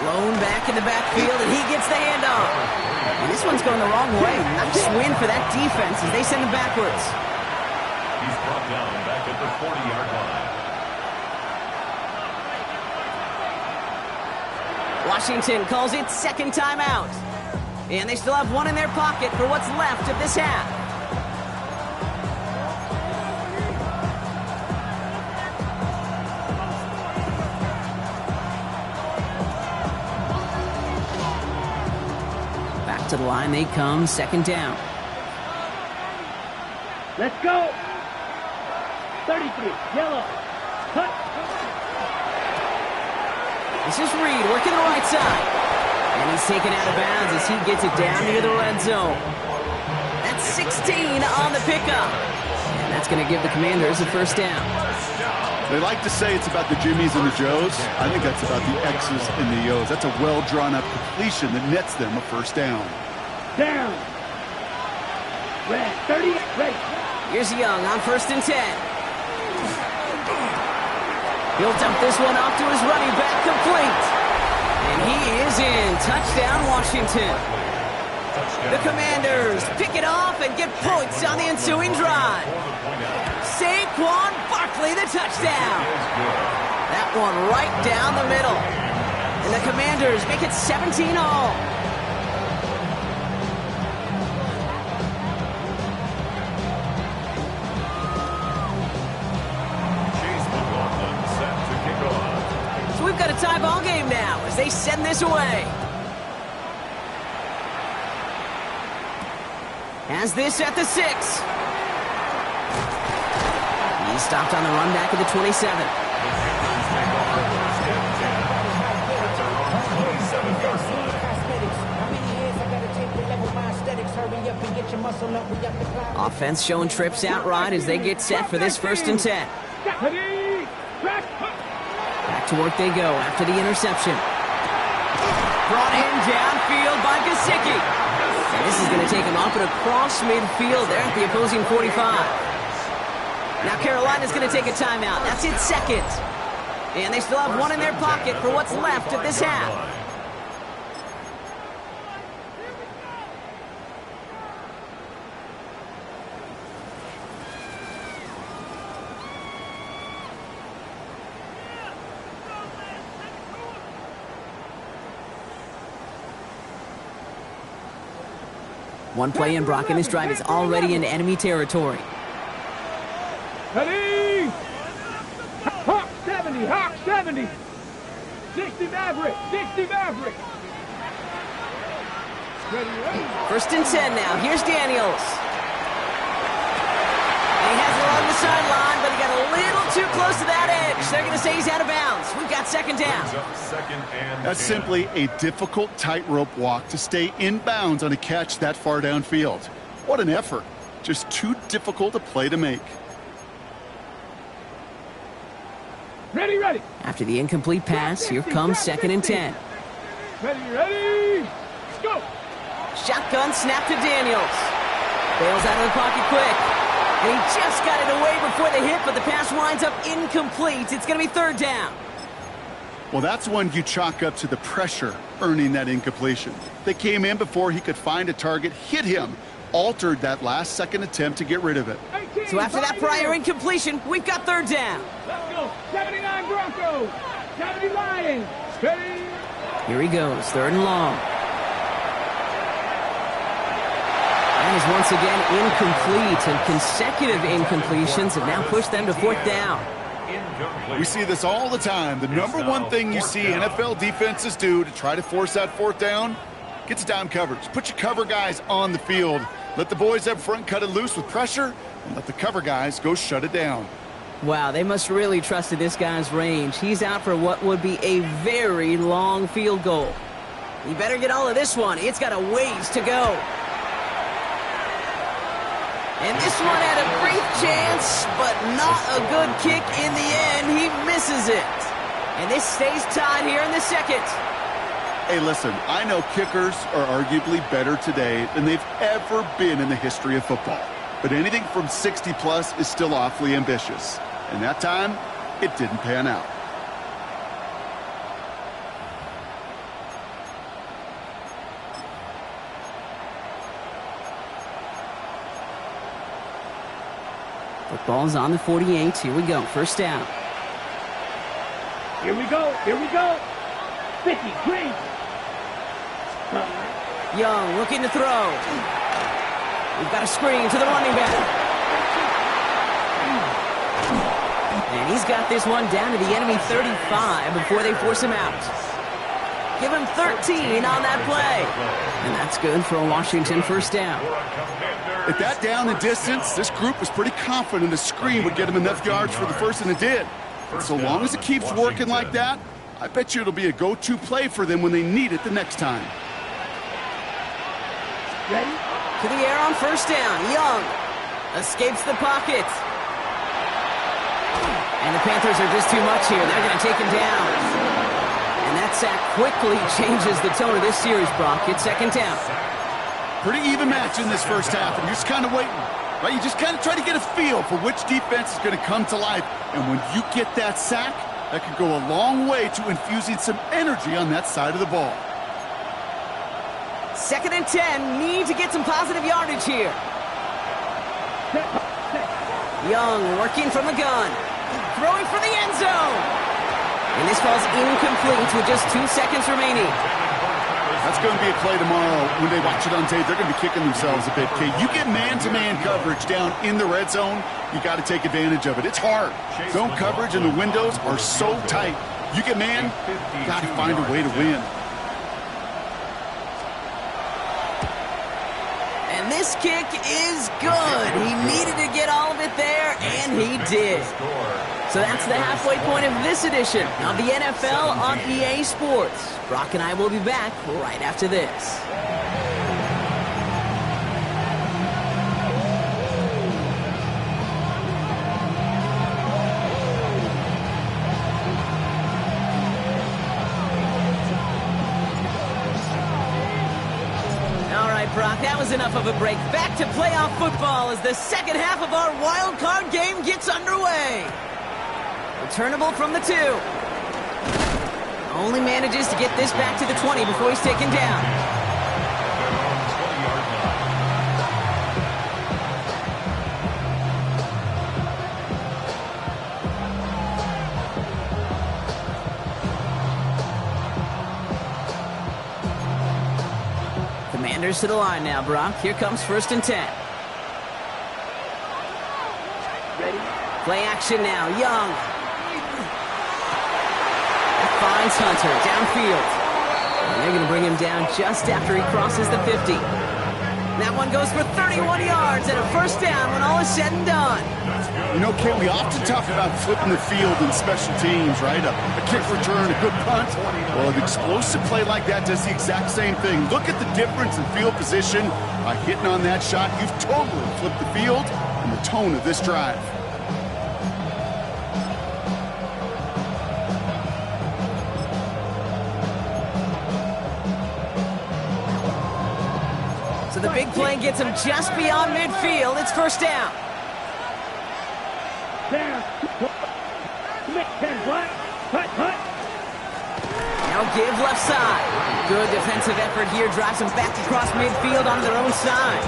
Blown back in the backfield, and he gets the handoff. And this one's going the wrong way. Nice win for that defense as they send him backwards. He's brought down back at the 40-yard line. Washington calls it second timeout. And they still have one in their pocket for what's left of this half. Back to the line they come, second down. Let's go. 33, yellow. Cut. This is Reed working the right side. And he's taken out of bounds as he gets it down near the red zone. That's 16 on the pickup. And that's going to give the Commanders a first down. They like to say it's about the Jimmies and the Joes. I think that's about the X's and the O's. That's a well-drawn-up completion that nets them a first down. Down. Red, 30, ready. Here's Young on first and 10. He'll dump this one off to his running back, complete. And he is in. Touchdown, Washington. The Commanders pick it off and get points on the ensuing drive. Saquon Barkley, the touchdown. That one right down the middle. And the Commanders make it 17 all. So we've got a tie ball game now as they send this away. Has this at the 6. He stopped on the run back at the 27. Offense showing trips out right as they get set for this first and 10. Back to work they go after the interception. Brought in downfield by Gesicki. And this is going to take him up and across midfield there at the opposing 45. Now Carolina's going to take a timeout. That's its second. And they still have one in their pocket for what's left of this half. One play in Brock, and this drive is already in enemy territory. Ready! Hawk 70, Hawk 70. 60 Maverick, 60 Maverick. Ready. First and 10 now. Here's Daniels. And he has it along the sideline, but he got a little too close to that edge. They're going to say he's out of bounds. We've got second down. That's simply a difficult tightrope walk to stay in bounds on a catch that far downfield. What an effort. Just too difficult a play to make. Ready, ready. After the incomplete pass, here comes second and 10. Ready, ready. Let's go. Shotgun snap to Daniels. Bails out of the pocket quick. And he just got it away before the hit, but the pass winds up incomplete. It's going to be third down. Well, that's one you chalk up to the pressure earning that incompletion. They came in before he could find a target, hit him, altered that last-second attempt to get rid of it. 18, So after that prior incompletion, we've got third down. Let's go. 79 Broncos. 70 Lions. Ready. Here he goes, third and long. That is once again incomplete, and consecutive incompletions have now pushed them to fourth down. We see this all the time. The number one thing you see NFL defenses do to try to force that fourth down, get to down coverage. Put your cover guys on the field. Let the boys up front cut it loose with pressure, and let the cover guys go shut it down. Wow, they must really trusted this guy's range. He's out for what would be a very long field goal. You better get all of this one. It's got a ways to go. And this one had a brief chance, but not a good kick in the end. He misses it. And this stays tied here in the second. Hey, listen, I know kickers are arguably better today than they've ever been in the history of football. but anything from 60 plus is still awfully ambitious. And that time, it didn't pan out. Football's on the 48. Here we go. First down. Here we go. Here we go. 50, green. Young looking to throw. We've got a screen to the running back. And he's got this one down to the enemy 35 before they force him out. Give him 13 on that play. And that's good for a Washington first down. At that down and distance, this group was pretty confident the screen would get him enough yards for the first, and it did. But so long as it keeps working like that, I bet you it'll be a go-to play for them when they need it the next time. Ready? To the air on first down. Young escapes the pocket. And the Panthers are just too much here. They're going to take him down. And that sack quickly changes the tone of this series, Brock. It's second down. Pretty even match in this first half, and you're just kind of waiting, right? You just kind of try to get a feel for which defense is going to come to life. And when you get that sack, that could go a long way to infusing some energy on that side of the ball. Second and 10. Need to get some positive yardage here. Young working from the gun. Throwing for the end zone. And this ball's incomplete with just 2 seconds remaining. That's going to be a play tomorrow. When they watch it on tape, they're going to be kicking themselves a bit, Kate. You get man-to-man coverage down in the red zone, you got to take advantage of it. It's hard. Zone coverage and the windows are so tight. You get man, you got to find a way to win. And this kick is good. He needed to get all of it there, and he did. So that's the halfway point of this edition of the NFL on EA Sports. Brock and I will be back right after this. All right, Brock, that was enough of a break. Back to playoff football as the second half of our wild card game gets underway. Returnable from the 2. Only manages to get this back to the 20 before he's taken down. Commanders to the line now, Brock. Here comes first and 10. Ready? Play action now. Young finds Hunter downfield. And they're going to bring him down just after he crosses the 50. That one goes for 31 yards and a first down when all is said and done. You know, Kate, we often talk about flipping the field in special teams, right? A kick return, a good punt. Well, an explosive play like that does the exact same thing. Look at the difference in field position. By hitting on that shot, you've totally flipped the field and the tone of this drive. The big play gets him just beyond midfield. It's first down. Down. Now give left side. Good defensive effort here. Drives them back across midfield on their own side.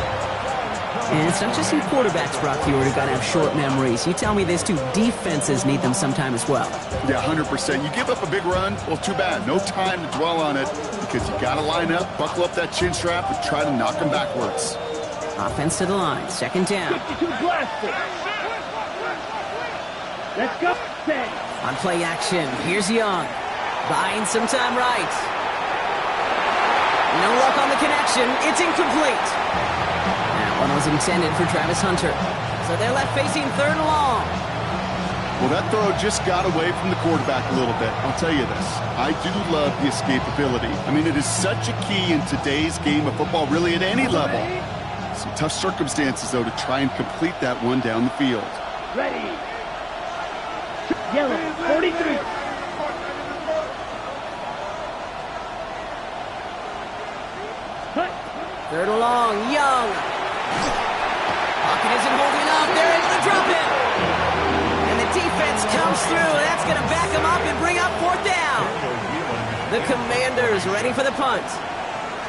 And it's not just some quarterbacks, Brock, you already got to have short memories. You tell me this too, defenses need them sometime as well. Yeah, 100%. You give up a big run, well, too bad. No time to dwell on it because you got to line up, buckle up that chin strap, and try to knock them backwards. Offense to the line, second down. 52 blasted. Let's go. On play action, here's Young. Buying some time right. No luck on the connection. It's incomplete. That one was intended for Travis Hunter. So they're left facing third and long. Well, that throw just got away from the quarterback a little bit. I'll tell you this. I do love the escapability. I mean, it is such a key in today's game of football, really at any level. Some tough circumstances, though, to try and complete that one down the field. Ready. Yellow, 43. Third and long, Young. pocket isn't holding up. They're able to drop it. And the defense comes through. That's going to back them up and bring up 4th down. The Commanders ready for the punt.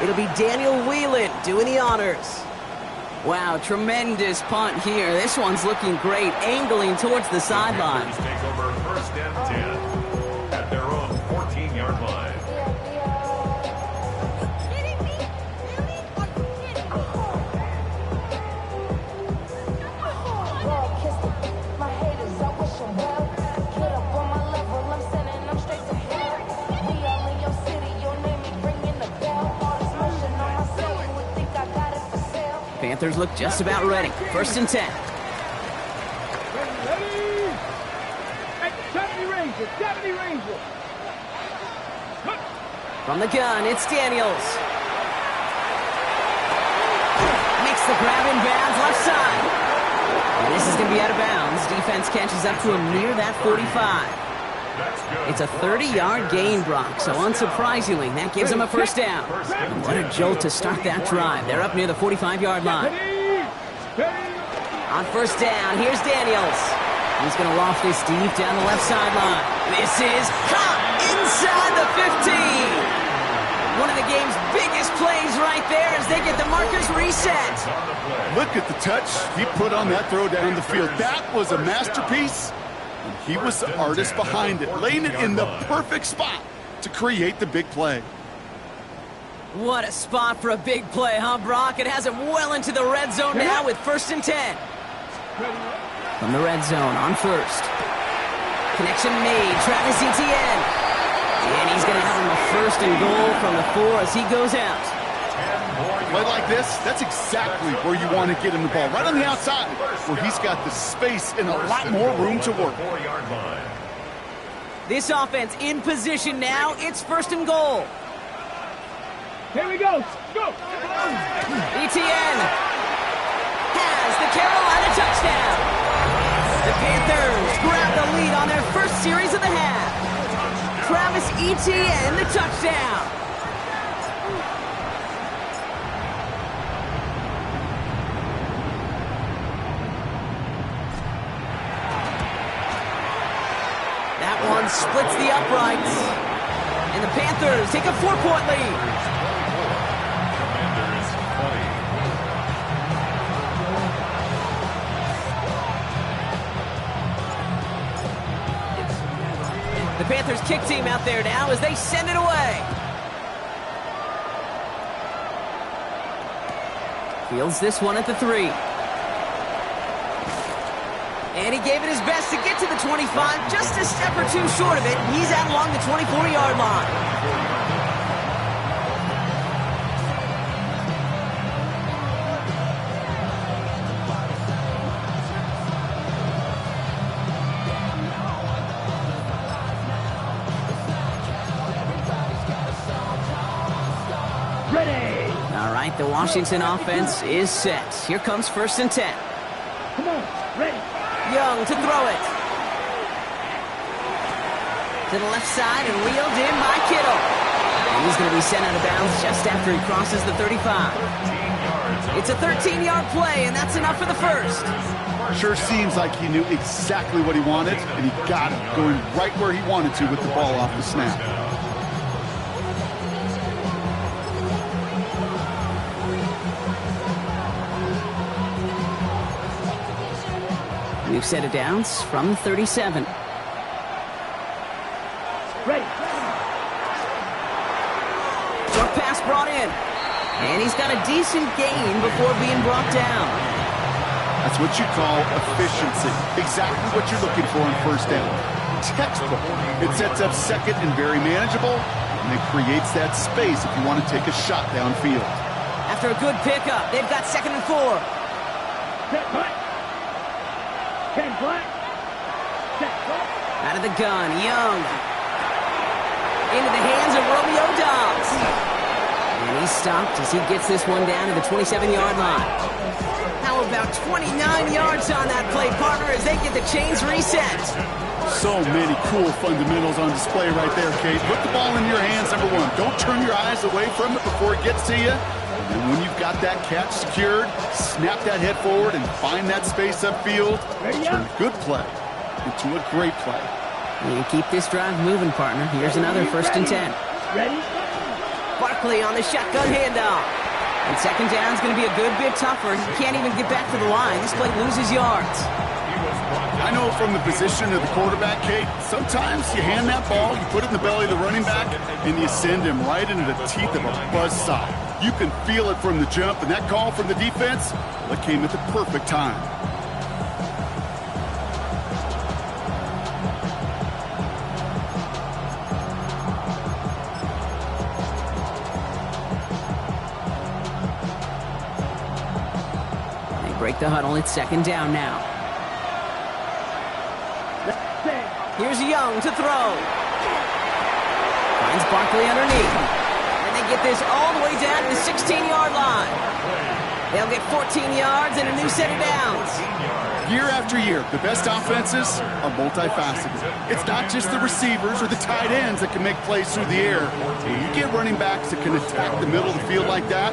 It'll be Daniel Whelan doing the honors. Wow, tremendous punt here. This one's looking great, angling towards the sideline. Take over 1st and 10 at their own 14-yard line. Panthers look just about ready. 1st and 10. Ready? 70 Rangers, 70 Rangers. From the gun, it's Daniels. Makes the grab in bounds, left side. And this is going to be out of bounds. Defense catches up to him near that 45. It's a 30-yard gain, Brock, so unsurprisingly, that gives them a 1st down. What a jolt to start that drive. They're up near the 45-yard line. On 1st down, here's Daniels. He's going to loft this deep down the left sideline. This is caught inside the 15. One of the game's biggest plays right there as they get the markers reset. Look at the touch he put on that throw down the field. That was a masterpiece. He was the artist behind it, laying it in the perfect spot to create the big play. What a spot for a big play, huh, Brock? It has him well into the red zone now with 1st and 10. From the red zone on 1st. Connection made, Travis Etienne. And he's going to have him a 1st and goal from the 4 as he goes out. Play like this, that's exactly where you want to get him the ball. Right on the outside, where he's got the space and a lot more room to work. This offense in position now. It's 1st and goal. Here we go. Go. Etienne has the Carolina touchdown. The Panthers grab the lead on their 1st series of the half. Travis Etienne, the touchdown. That one splits the uprights. And the Panthers take a 4-point lead. The Panthers kick team out there now as they send it away. Fields this one at the 3. And he gave it his best to get to the 25, just a step or two short of it. He's out along the 24-yard line. All right, the Washington offense is set. Here comes 1st and 10. Come on, ready. Young to throw it. To the left side and reeled in by Kittle. And he's going to be sent out of bounds just after he crosses the 35. It's a 13-yard play, and that's enough for the 1st. Sure seems like he knew exactly what he wanted, and he got it, going right where he wanted to with the ball off the snap. New set of downs from the 37. Ready. Short pass brought in. And he's got a decent gain before being brought down. That's what you call efficiency. Exactly what you're looking for on 1st down. Textbook. It sets up 2nd and very manageable, and it creates that space if you want to take a shot downfield. After a good pickup, they've got 2nd and 4. Set black. 10 black. Set black. Out of the gun, Young. Into the hands of Romeo Dobbs. And he's stopped as he gets this one down to the 27-yard line. How about 29 yards on that play, partner, as they get the chains reset? So many cool fundamentals on display right there, Kate. Put the ball in your hands, number 1. Don't turn your eyes away from it before it gets to you. And And when you've got that catch secured, snap that head forward and find that space upfield. Turn a good play into a great play. You keep this drive moving, partner. Here's another 1st and 10. Ready? Barkley on the shotgun handoff. And 2nd down's going to be a good bit tougher. He can't even get back to the line. This play loses yards. I know from the position of the quarterback, Kate, sometimes you hand that ball, you put it in the belly of the running back, and you send him right into the teeth of a buzzsaw. You can feel it from the jump, and that call from the defense, well, it came at the perfect time. They break the huddle. It's 2nd down now. Here's Young to throw. Finds Barkley underneath. And they get this all the way down to the 16-yard line. They'll get 14 yards and a new set of downs. Year after year, the best offenses are multifaceted. It's not just the receivers or the tight ends that can make plays through the air. When you get running backs that can attack the middle of the field like that,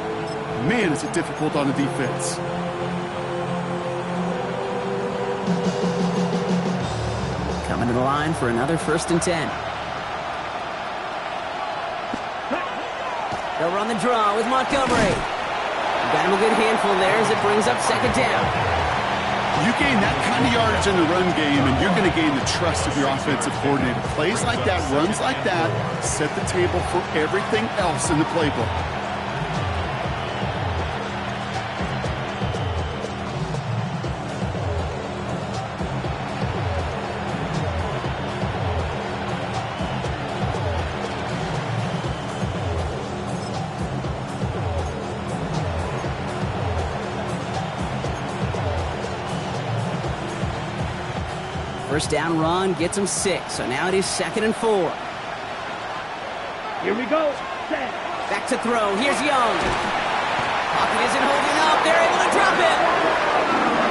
man, is it difficult on the defense. Coming to the line for another 1st and 10. They'll run the draw with Montgomery. Got him a good handful there as it brings up 2nd down. You gain that kind of yardage in the run game, and you're going to gain the trust of your offensive coordinator. Plays like that, runs like that, set the table for everything else in the playbook. First down run gets him 6, so now it is 2nd and 4. Here we go. Set. Back to throw. Here's Young. Pocket isn't holding up. They're able to drop it.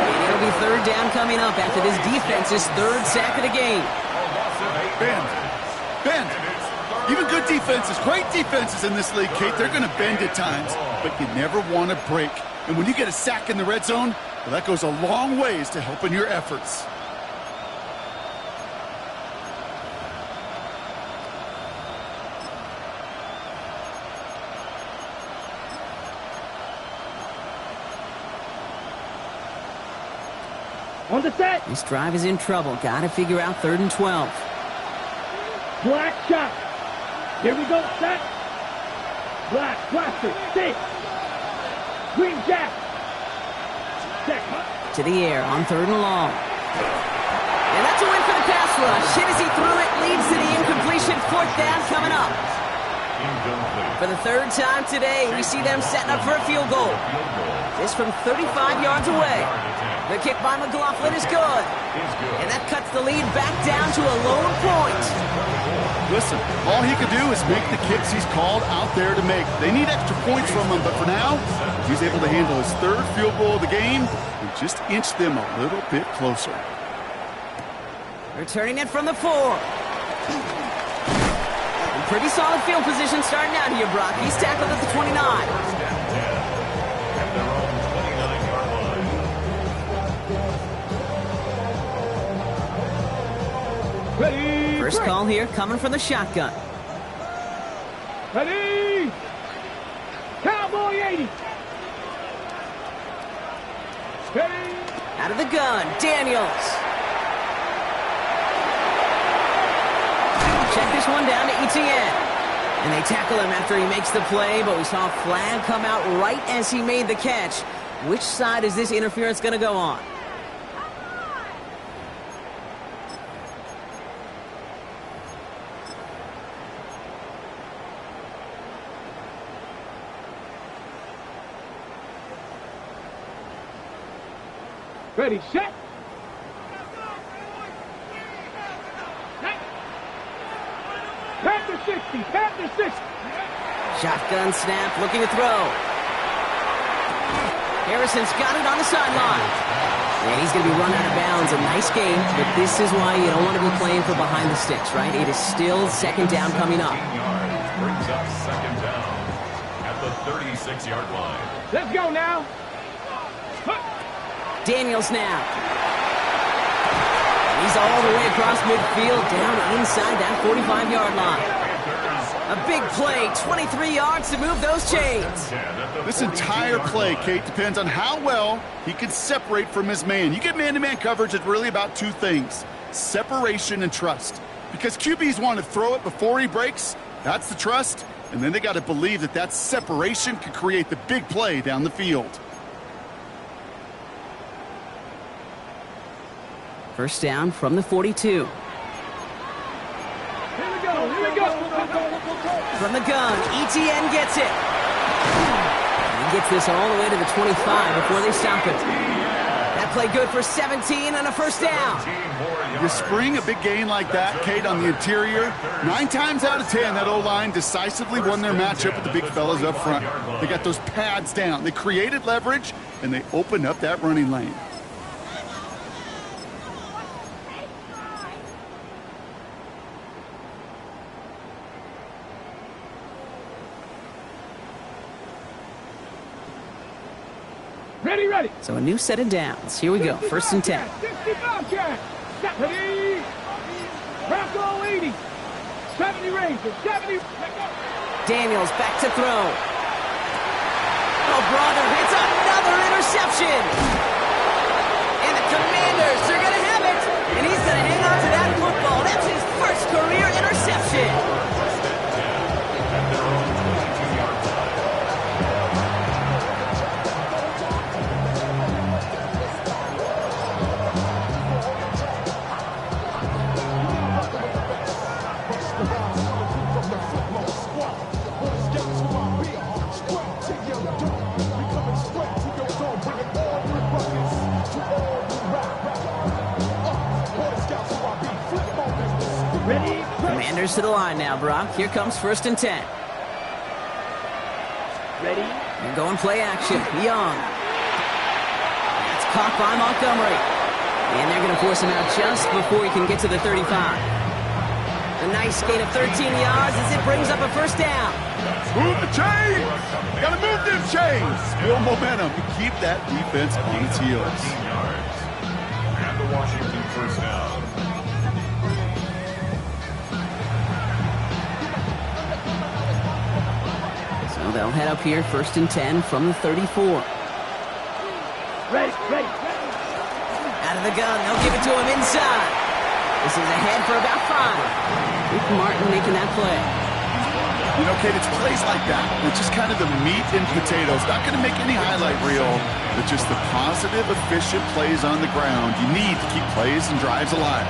And it'll be 3rd down coming up after this defense's 3rd sack of the game. Bend. Even good defenses, great defenses in this league, Kate, they're going to bend at times, but you never want to break. And when you get a sack in the red zone, well, that goes a long ways to helping your efforts. On the set. This drive is in trouble. Got to figure out 3rd and 12. Black shot. Here we go. Set. Black. Blaster. 6. Green jack. Check. To the air on 3rd and long. And that's a win for the pass rush. Hit as he threw it. Leads to the incompletion. 4th down coming up. For the 3rd time today, we see them setting up for a field goal. This from 35 yards away. The kick by McLaughlin is good. And that cuts the lead back down to a lone point. Listen, all he could do is make the kicks he's called out there to make. They need extra points from him, but for now, he's able to handle his 3rd field goal of the game and just inch them a little bit closer. Returning it from the 4. Pretty solid field position starting out here, Brock. He's tackled at the 29. Ready. First call here coming from the shotgun. Ready. Cowboy 80. Ready. Out of the gun, Daniels. Check this one down to Etienne. And they tackle him after he makes the play, but we saw a flag come out right as he made the catch. Which side is this interference going to go on? Ready, set. Panther 60, Panther 60. Shotgun snap, looking to throw. Harrison's got it on the sideline. And he's going to be run out of bounds. A nice game, but this is why you don't want to be playing for behind the sticks, right? It is still 2nd down coming up. Brings up 2nd down at the 36-yard line. Let's go now. Daniels now. He's all the way across midfield, down inside that 45-yard line. A big play, 23 yards to move those chains. This entire play, Kate, depends on how well he can separate from his man. You get man-to-man coverage, it's really about two things: separation and trust. Because QBs want to throw it before he breaks, that's the trust, and then they got to believe that that separation can create the big play down the field. First down from the 42. Here we go, here we go. From the gun, ETN gets it. He gets this all the way to the 25 before they stop it. That play good for 17 and a first down. You spring a big gain like that, Kate, on the interior, 9 times out of 10, that O-line decisively won their matchup with the big fellas up front. They got those pads down. They created leverage, and they opened up that running lane. Ready. So a new set of downs. Here we go, first and 10. 65 check. Ready. Bronco 80. 70 Rangers. 70. Daniels back to throw. Oh, brother, hits another interception. And the Commanders are going to have it. And he's going to hang on to that football. That's his first career interception. Commanders to the line now, Brock. Here comes first and 10. Ready. They're going play action. Young. It's caught by Montgomery. And they're going to force him out just before he can get to the 35. A nice gain of 13 yards as it brings up a first down. Move the chains! Gotta move them chains! Build momentum and keep that defense on its heels. 13 yards. And the Washington first down. So they'll head up here first and 10 from the 34. Ready. Out of the gun, they'll give it to him inside. This is ahead for about 5. Rick Martin making that play. You know, Kate, it's plays like that. It's just kind of the meat and potatoes. Not going to make any highlight reel, but just the positive, efficient plays on the ground. You need to keep plays and drives alive.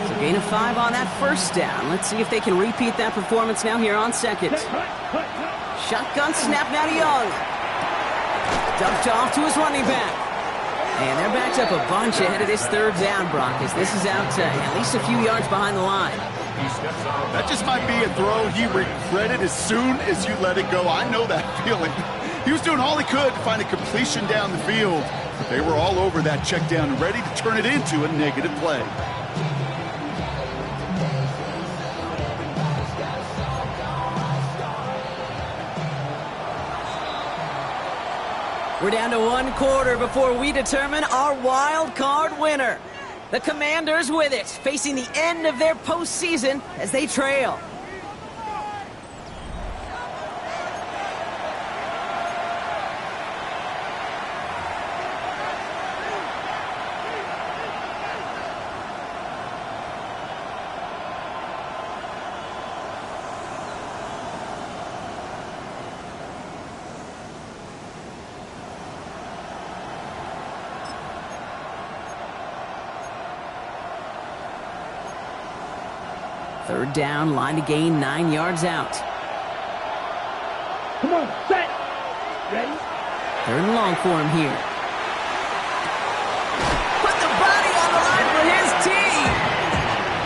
So gain of 5 on that first down. Let's see if they can repeat that performance now here on second. Shotgun snap now to Young. Dumped off to his running back. And they're backed up a bunch ahead of this third down, Brock, as this is out at least a few yards behind the line. That just might be a throw he regretted as soon as you let it go. I know that feeling. He was doing all he could to find a completion down the field, but they were all over that check down and ready to turn it into a negative play. We're down to 1 quarter before we determine our wild card winner. The Commanders with it, facing the end of their postseason as they trail. Third down, line to gain 9 yards out. Come on, set. Ready. Third and long for him here. Put the body on the line for his team.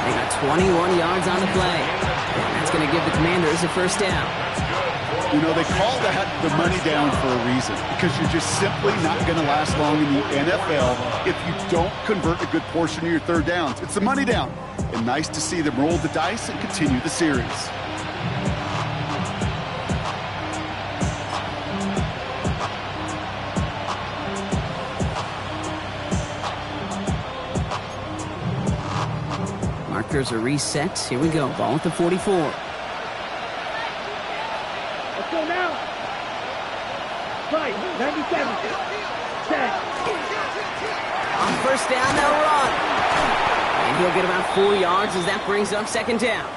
They got 21 yards on the play. And that's going to give the Commanders a first down. You know, they call that the money down for a reason, because you're just simply not going to last long in the NFL if you don't convert a good portion of your third downs. It's the money down. And nice to see them roll the dice and continue the series. Markers are reset. Here we go. Ball at the 44. Let's go now. Right, 97. Set. On first down, they'll run. And he'll get about 4 yards as that brings up second down.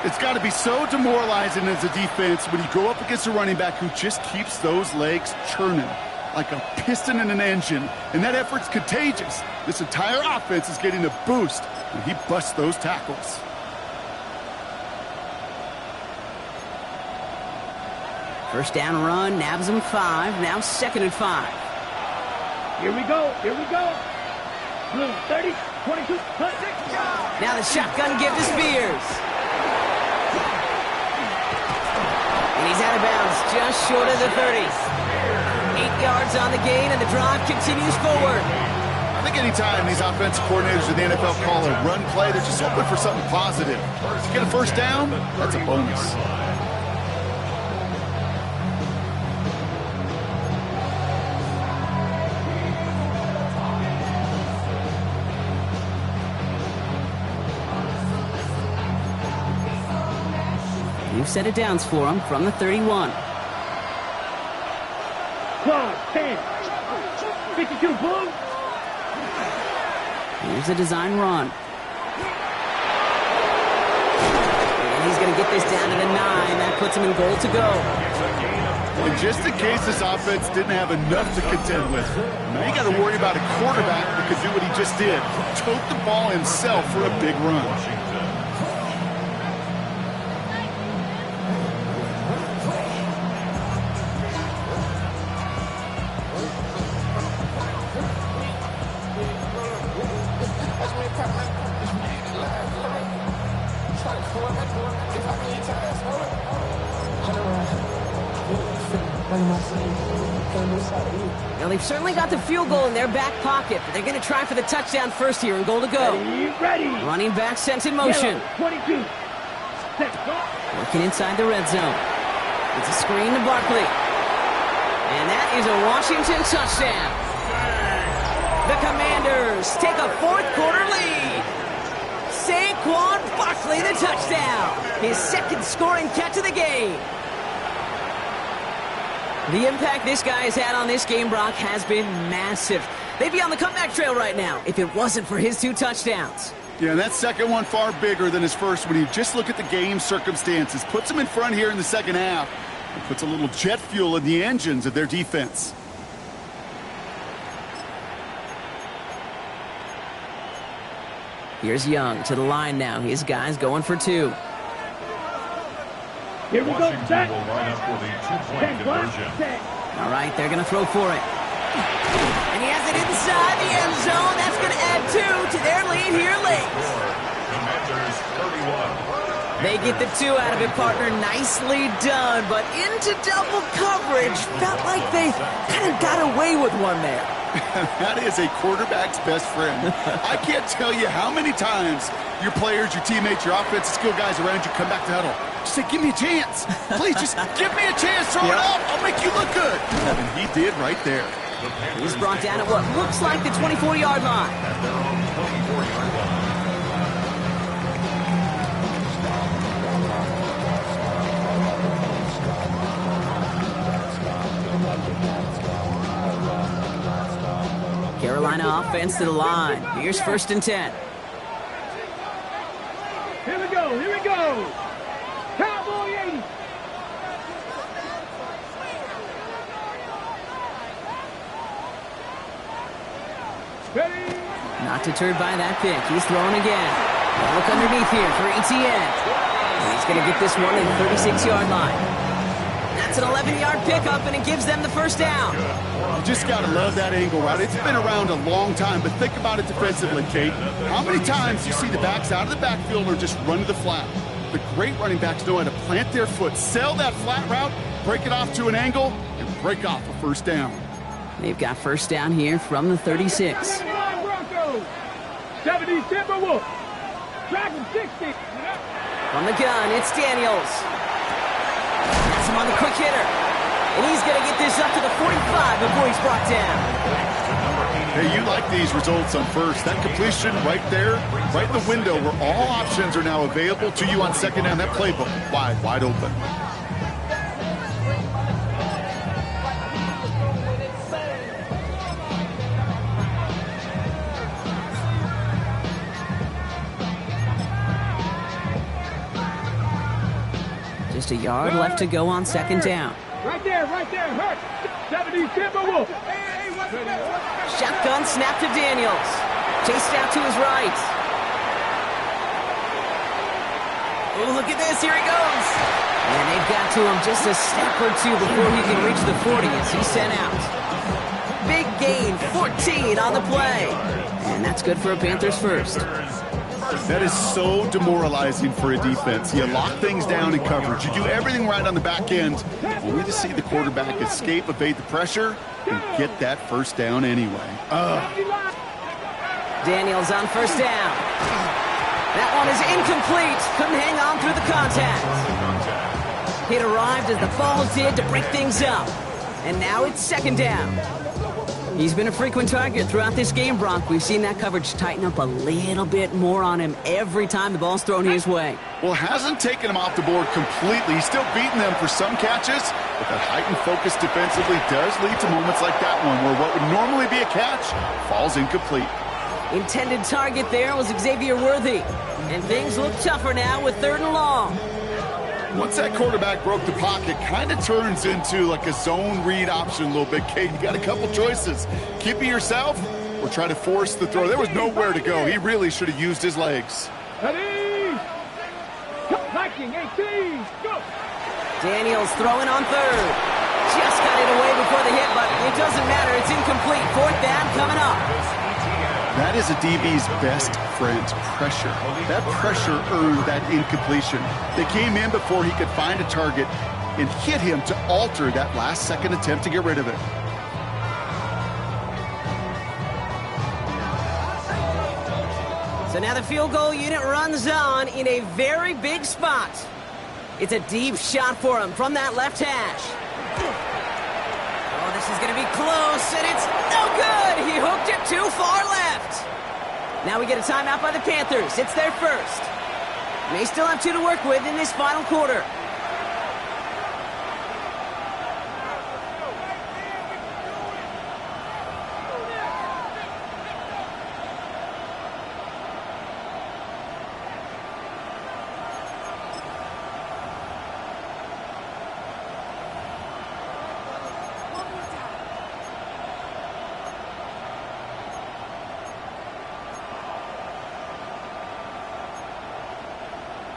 It's got to be so demoralizing as a defense when you go up against a running back who just keeps those legs churning like a piston in an engine, and that effort's contagious. This entire offense is getting a boost when he busts those tackles. First down run, nabs him 5, now second and 5. Here we go, here we go. 30, 22, 26. Now the shotgun give to Spears. And he's out of bounds, just short of the 30. 8 yards on the gain, and the drive continues forward. I think anytime these offensive coordinators in the NFL call a run play, they're just hoping for something positive. To get a first down, that's a bonus. New set of downs for him from the 31. 12, 10, 52, boom. Here's a design run. And he's going to get this down to the 9. That puts him in goal to go. And just in case this offense didn't have enough to contend with, now you got to worry about a quarterback that could do what he just did. Tote the ball himself for a big run. Now, they've certainly got the field goal in their back pocket, but they're going to try for the touchdown first here and goal to go. Ready. Running back sent in motion. Yellow, 22. Set. Working inside the red zone. It's a screen to Barkley. And that is a Washington touchdown. The Commanders take a fourth-quarter lead. Saquon Barkley, the touchdown. His second scoring catch of the game. The impact this guy has had on this game, Brock, has been massive. They'd be on the comeback trail right now if it wasn't for his 2 touchdowns. Yeah, and that second one far bigger than his first when you just look at the game circumstances. Puts him in front here in the second half. And puts a little jet fuel in the engines of their defense. Here's Young to the line now. His guy's going for 2. Here we go, Washington set. will line up for the 2-point conversion. Set. All right, they're going to throw for it. And he has it inside the end zone. That's going to add 2 to their lead here late. Commanders 31. They get the 2 out of it, partner. Nicely done, but into double coverage. Felt like they kind of got away with one there. That is a quarterback's best friend. I can't tell you how many times your players, your teammates, your offensive skill guys around you come back to huddle. Just say, give me a chance. Please, just give me a chance. Throw it up. I'll make you look good. And he did right there. He's brought down at what looks like the 24-yard line. At their own 24-yard line. Carolina offense to the line. Here's first and 10. Here we go, here we go. Cowboy 80. Ready. Not deterred by that pick. He's throwing again. Look underneath here for ETN. And he's going to get this one at the 36-yard line. That's an 11-yard pickup, and it gives them the first down. You just got to love that angle, right? It's been around a long time, but think about it defensively, Kate. How many times do you see the backs out of the backfield or just run to the flat? The great running backs know how to plant their foot, sell that flat route, break it off to an angle, and break off a first down. They've got first down here from the 36. 79 Broncos. 70 Timberwolves. Dragon 60. From the gun, it's Daniels. Has him on the quick hitter. And he's going to get this up to the 45 before he's brought down. Hey, you like these results on first. That completion right there, right in the window where all options are now available to you on second down. That playbook wide open. Just a yard left to go on second down. Right there, hurt. 70 Timberwolves. Shotgun snap to Daniels. Chased out to his right. Oh, look at this. Here he goes. And they've got to him just a step or two before he can reach the 40 as he's sent out. Big gain, 14 on the play. And that's good for a Panthers first. That is so demoralizing for a defense. You lock things down in coverage. You do everything right on the back end, only to see the quarterback escape, evade the pressure, and get that first down anyway. Daniels on first down. That one is incomplete. Couldn't hang on through the contact. It arrived as the ball did to break things up. And now it's second down. He's been a frequent target throughout this game, Bronk. We've seen that coverage tighten up a little bit more on him every time the ball's thrown his way. Well, hasn't taken him off the board completely. He's still beating them for some catches, but that heightened focus defensively does lead to moments like that one where what would normally be a catch falls incomplete. Intended target there was Xavier Worthy. And things look tougher now with 3rd and long. Once that quarterback broke the pocket, kind of turns into like a zone read option a little bit, Kate. You got a couple choices. Keep it yourself or try to force the throw. There was nowhere to go. He really should have used his legs. Ready? Viking 18. Go. Daniels throwing on 3rd. Just got it away before the hit, but it doesn't matter. It's incomplete. 4th down coming up. That is a DB's best friend, pressure. That pressure earned that incompletion. They came in before he could find a target and hit him to alter that last-second attempt to get rid of it. So now the field goal unit runs on in a very big spot. It's a deep shot for him from that left hash. Oh, this is going to be close, and it's no good. He hooked it too far left. Now we get a timeout by the Panthers. It's their first. They still have 2 to work with in this final quarter.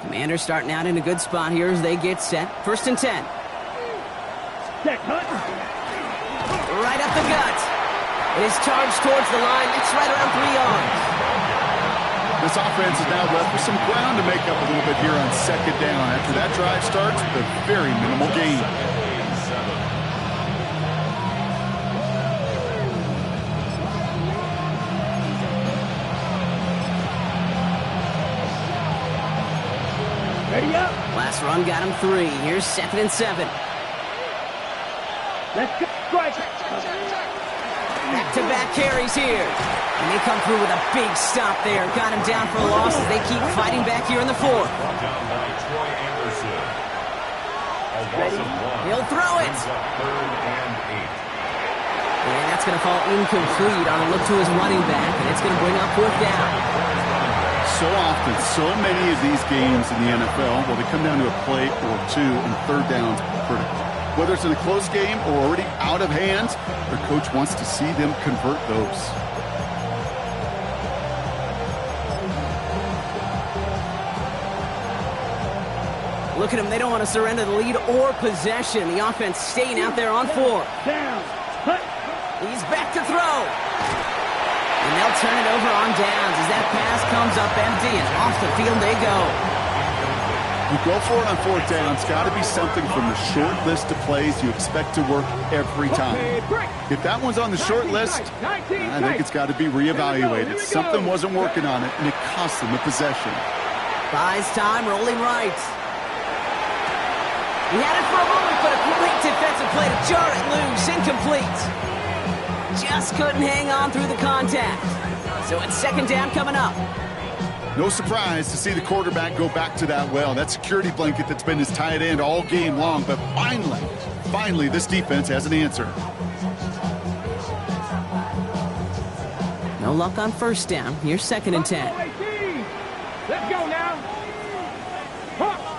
Commanders starting out in a good spot here as they get set. 1st and 10. Check, Hunt. Right up the gut. It is charged towards the line. It's right around 3 yards. This offense is now left with some ground to make up a little bit here on second down. After that drive starts with a very minimal gain. Ready up. Last run got him 3. Here's 2nd and 7. Let's go. Strike. Back-to-back carries here. And they come through with a big stop there. Got him down for a loss as they keep fighting back here in the 4th. He'll throw it. And that's going to fall incomplete on a look to his running back. And it's going to bring up 4th down. So often, so many of these games in the NFL, well, they come down to a play or 2, and 3rd downs are critical. Whether it's in a close game or already out of hand, their coach wants to see them convert those. Look at them. They don't want to surrender the lead or possession. The offense staying out there on 4. Down. Hunt. He's back to throw. And they'll turn it over on downs as that pass comes up empty, and off the field they go. You go for it on fourth down. It's got to be something from the short list of plays you expect to work every time. If that one's on the short list, I think it's got to be reevaluated. Something wasn't working on it, and it cost them the possession. Buys time, rolling right. He had it for a moment, but a great defensive play to jar it loose. Incomplete. Just couldn't hang on through the contact. So it's second down coming up. No surprise to see the quarterback go back to that well. That security blanket that's been his tight end all game long. But finally, this defense has an answer. No luck on first down. Here's second and 10. Let's go now.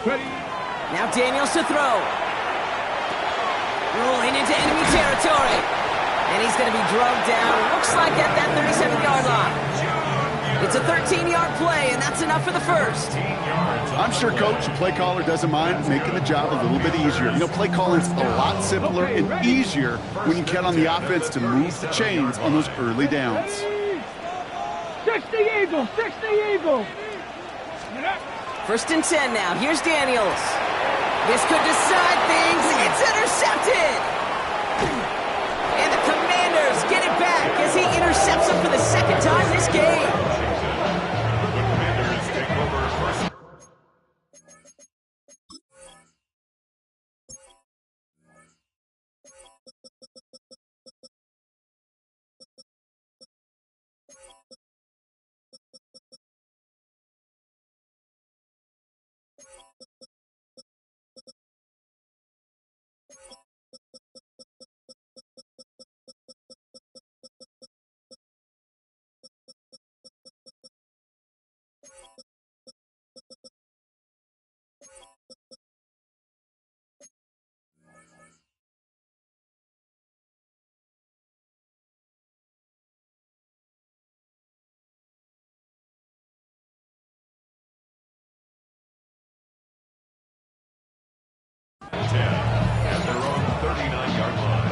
Ready. Now Daniels to throw. Rolling into enemy territory. And he's going to be drugged down. Looks like at that 37-yard line. It's a 13-yard play, and that's enough for the first. I'm sure Coach, the play caller, doesn't mind making the job a little bit easier. You know, play calling's a lot simpler and easier when you count on the offense to move the chains on those early downs. 60 Eagles, 60 Eagles. First and 10 now. Here's Daniels. This could decide things. It's intercepted. And the Commanders get it back as he intercepts him for the second time this game. At their own 39-yard line.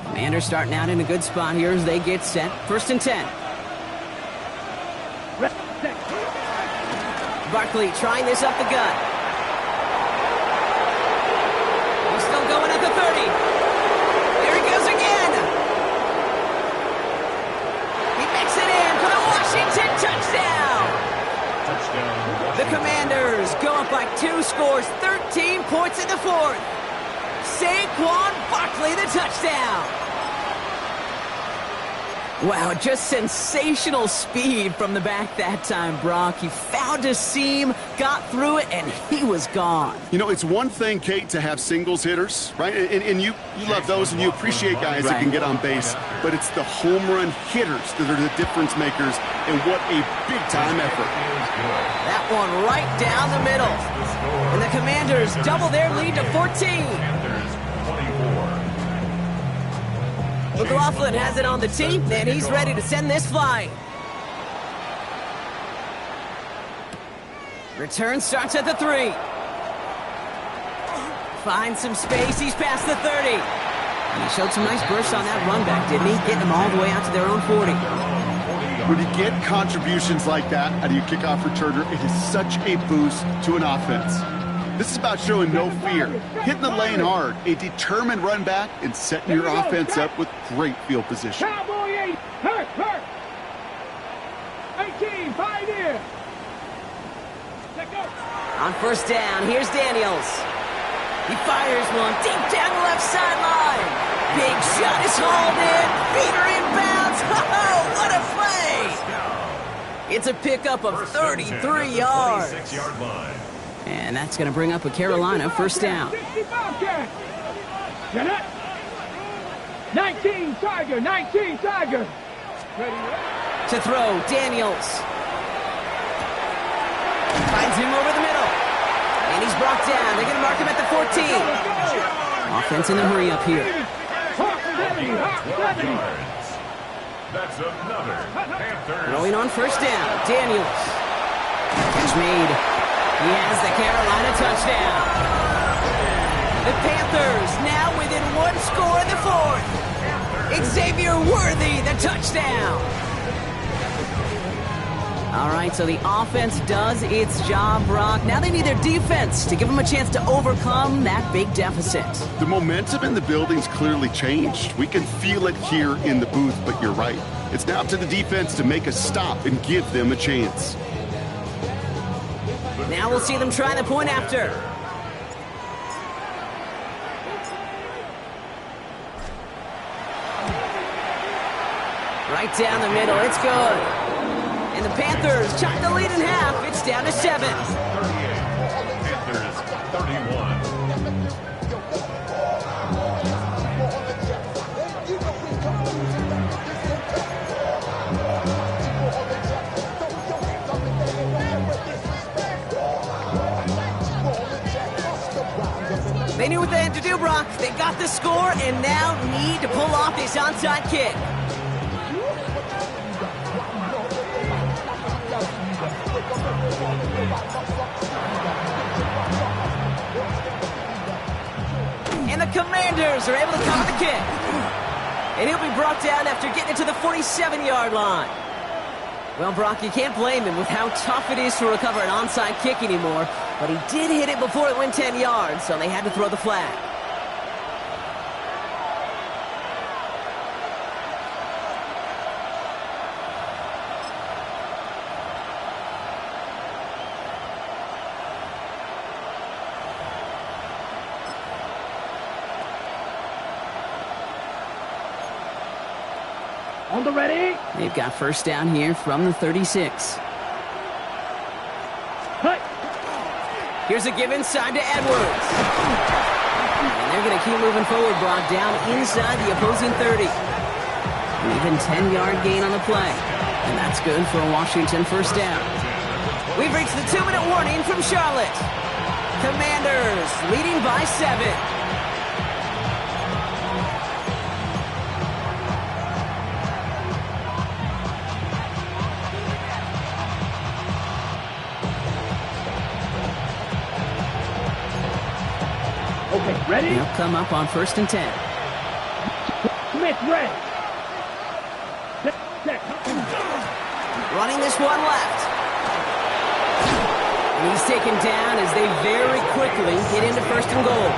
Commanders starting out in a good spot here as they get set. First and 10. Barkley trying this up the gut. He's still going at the 30. There he goes again. He makes it in for the Washington touchdown. The Commanders go up by 2 scores, 13 points in the fourth. Saquon Barkley, the touchdown. Wow, just sensational speed from the back that time, Brock. He found a seam, got through it, and he was gone. You know, it's one thing, Kate, to have singles hitters, right? And you love those, and you appreciate guys that can get on base. But it's the home run hitters that are the difference makers, and what a big-time effort. That one right down the middle. And the Commanders double their lead to 14. McLaughlin has it on the tee, and he's ready to send this flying. Return starts at the 3. Finds some space, he's past the 30. And he showed some nice bursts on that run back, didn't he? Getting them all the way out to their own 40. When you get contributions like that out of your kickoff returner, it is such a boost to an offense. This is about showing no fear, hitting the lane hard, a determined run back, and setting your offense up with great field position. Cowboy 8, hurt. 18, 5 here. Let's go. On first down, here's Daniels. He fires one deep down the left sideline. Big shot is hauled in. Feeder inbounds. Oh, what a play! It's a pickup of 33 yards. 26-yard line. And that's going to bring up a Carolina first down. 19 Tiger. To throw, Daniels. Finds him over the middle. And he's brought down. They're going to mark him at the 14. Offense in a hurry up here. That's another Panthers. Throwing on first down, Daniels. Catch made. He has the Carolina touchdown. couldn't score in the fourth. Xavier Worthy, the touchdown. All right, so the offense does its job, Brock. Now they need their defense to give them a chance to overcome that big deficit. The momentum in the building's clearly changed. We can feel it here in the booth, but you're right. It's now up to the defense to make a stop and give them a chance. Now we'll see them try the point after. Right down the middle, it's good. And the Panthers chop the lead in half. It's down to 7. 38. Panthers 31. They knew what they had to do, Brock. They got the score and now need to pull off this onside kick. And the Commanders are able to cover the kick. And he'll be brought down after getting it to the 47-yard line. Well, Brock, you can't blame him with how tough it is to recover an onside kick anymore. But he did hit it before it went 10 yards, so they had to throw the flag. On the ready. They've got first down here from the 36. Cut. Here's a give inside to Edwards. And they're going to keep moving forward, Brock, down inside the opposing 30. An even 10-yard gain on the play. And that's good for a Washington first down. We've reached the 2-minute warning from Charlotte. Commanders leading by 7. Okay, ready? They'll come up on 1st and 10. Smith, ready. Set. Running this one left. And he's taken down as they very quickly get into 1st and goal.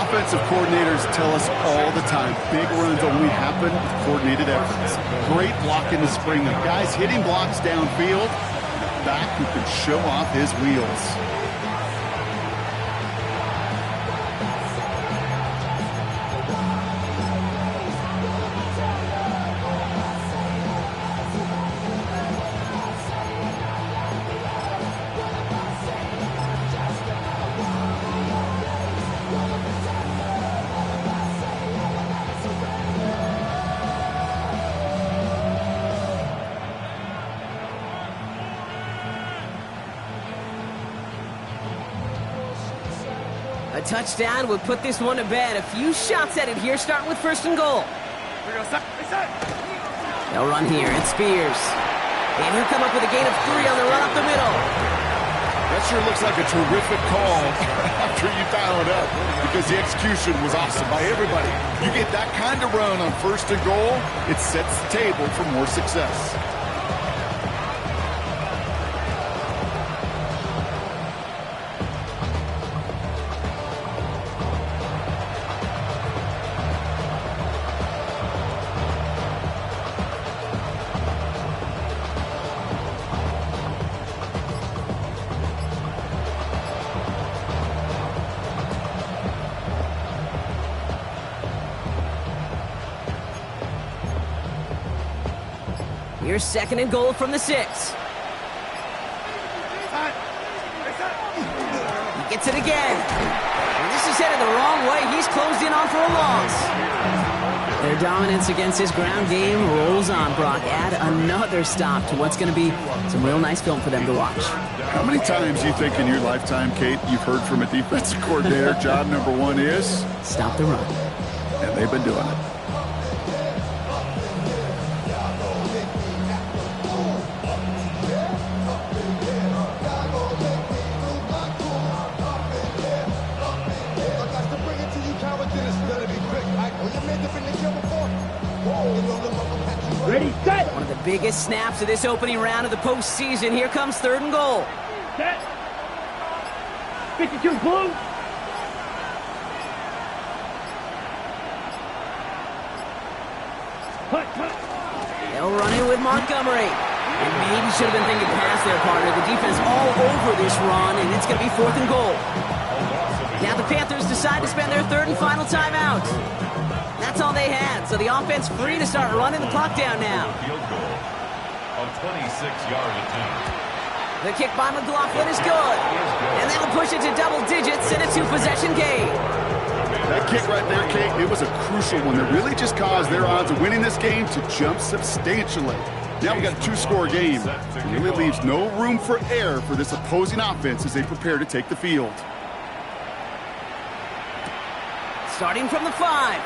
Offensive coordinators tell us all the time, big runs only happen with coordinated efforts. Great block in the spring of guys hitting blocks downfield, and a back who can show off his wheels. A touchdown would put this one to bed. A few shots at it here, starting with 1st and goal. They'll run here. It's Spears. And he'll come up with a gain of 3 on the run up the middle. That sure looks like a terrific call after you dial it up, because the execution was awesome by everybody. You get that kind of run on 1st and goal, it sets the table for more success. Here's 2nd and goal from the 6. He gets it again. And this is headed the wrong way. He's closed in on for a loss. Their dominance against his ground game rolls on, Brock. Add another stop to what's going to be some real nice film for them to watch. How many times do you think in your lifetime, Kate, you've heard from a defensive coordinator, job number 1 is? Stop the run. And they've been doing it. Bring it to you, Coward Dennis. Ready, set. One of the biggest snaps of this opening round of the postseason. Here comes 3rd and goal. Set. 52 blue. They'll run in with Montgomery. And maybe should have been thinking pass there, partner. The defense all over this run, and it's going to be 4th and goal. Now the Panthers decide to spend their 3rd and final timeout. That's all they had, so the offense free to start running the clock down now. Field goal. A 26-yard attempt. The kick by McLaughlin is good. And that'll push it to double digits in a 2-possession game. That kick right there, Kate, it was a crucial one that really just caused their odds of winning this game to jump substantially. Now we got a 2-score game. It really leaves no room for error for this opposing offense as they prepare to take the field. Starting from the 5.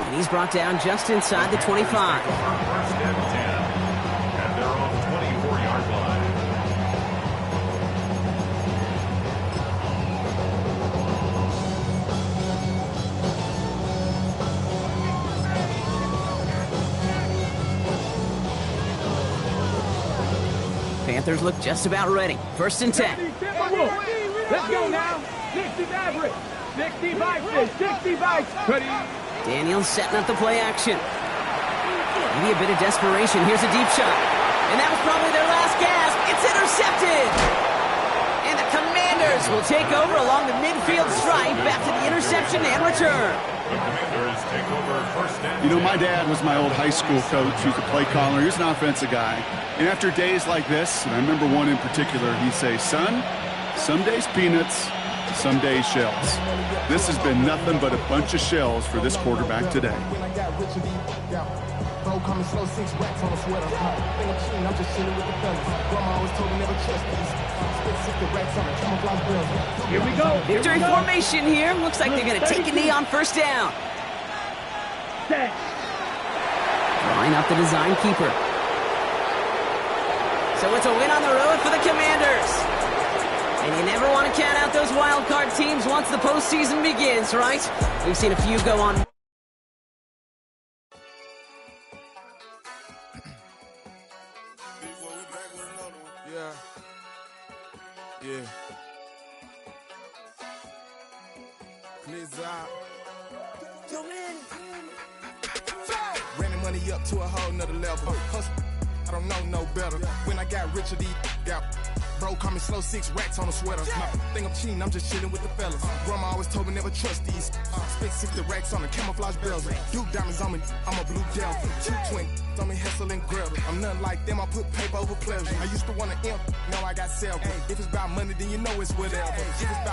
And he's brought down just inside the 25. First and 10. And they're on the 24-yard line. Panthers look just about ready. 1st and 10. Let's go now. 60 average. 60 by 60 by 30. Daniels setting up the play action. Maybe a bit of desperation. Here's a deep shot. And that was probably their last gasp. It's intercepted. And the Commanders will take over along the midfield stripe after the interception and return. The Commanders take over 1st and 10. You know, my dad was my old high school coach. He was a play caller. He was an offensive guy. And after days like this, and I remember one in particular, he'd say, son, some days peanuts, some days shells. This has been nothing but a bunch of shells for this quarterback today. Here we go. Victory formation here. Looks like they're going to take a knee on 1st down. Set. Drawing up the design keeper. So it's a win on the road for the Commanders. And you never want to count out those wild card teams once the postseason begins, right? We've seen a few go on. Yeah. Yeah. Please out. Running money up to a whole nother level. Hustle. I don't know no better. When I got rich of these, got bro call me slow, 6 racks on a sweater. My think I'm cheating, I'm just chilling with the fellas. Grandma always told me never trust these. Spent 60 racks on a camouflage bells. Duke diamonds on me, I'm a blue devil. 220 on me, Hessel and Gretel. I'm nothing like them, I put paper over pleasure. I used to want to imp, now I got self. If it's about money, then you know it's whatever. If it's about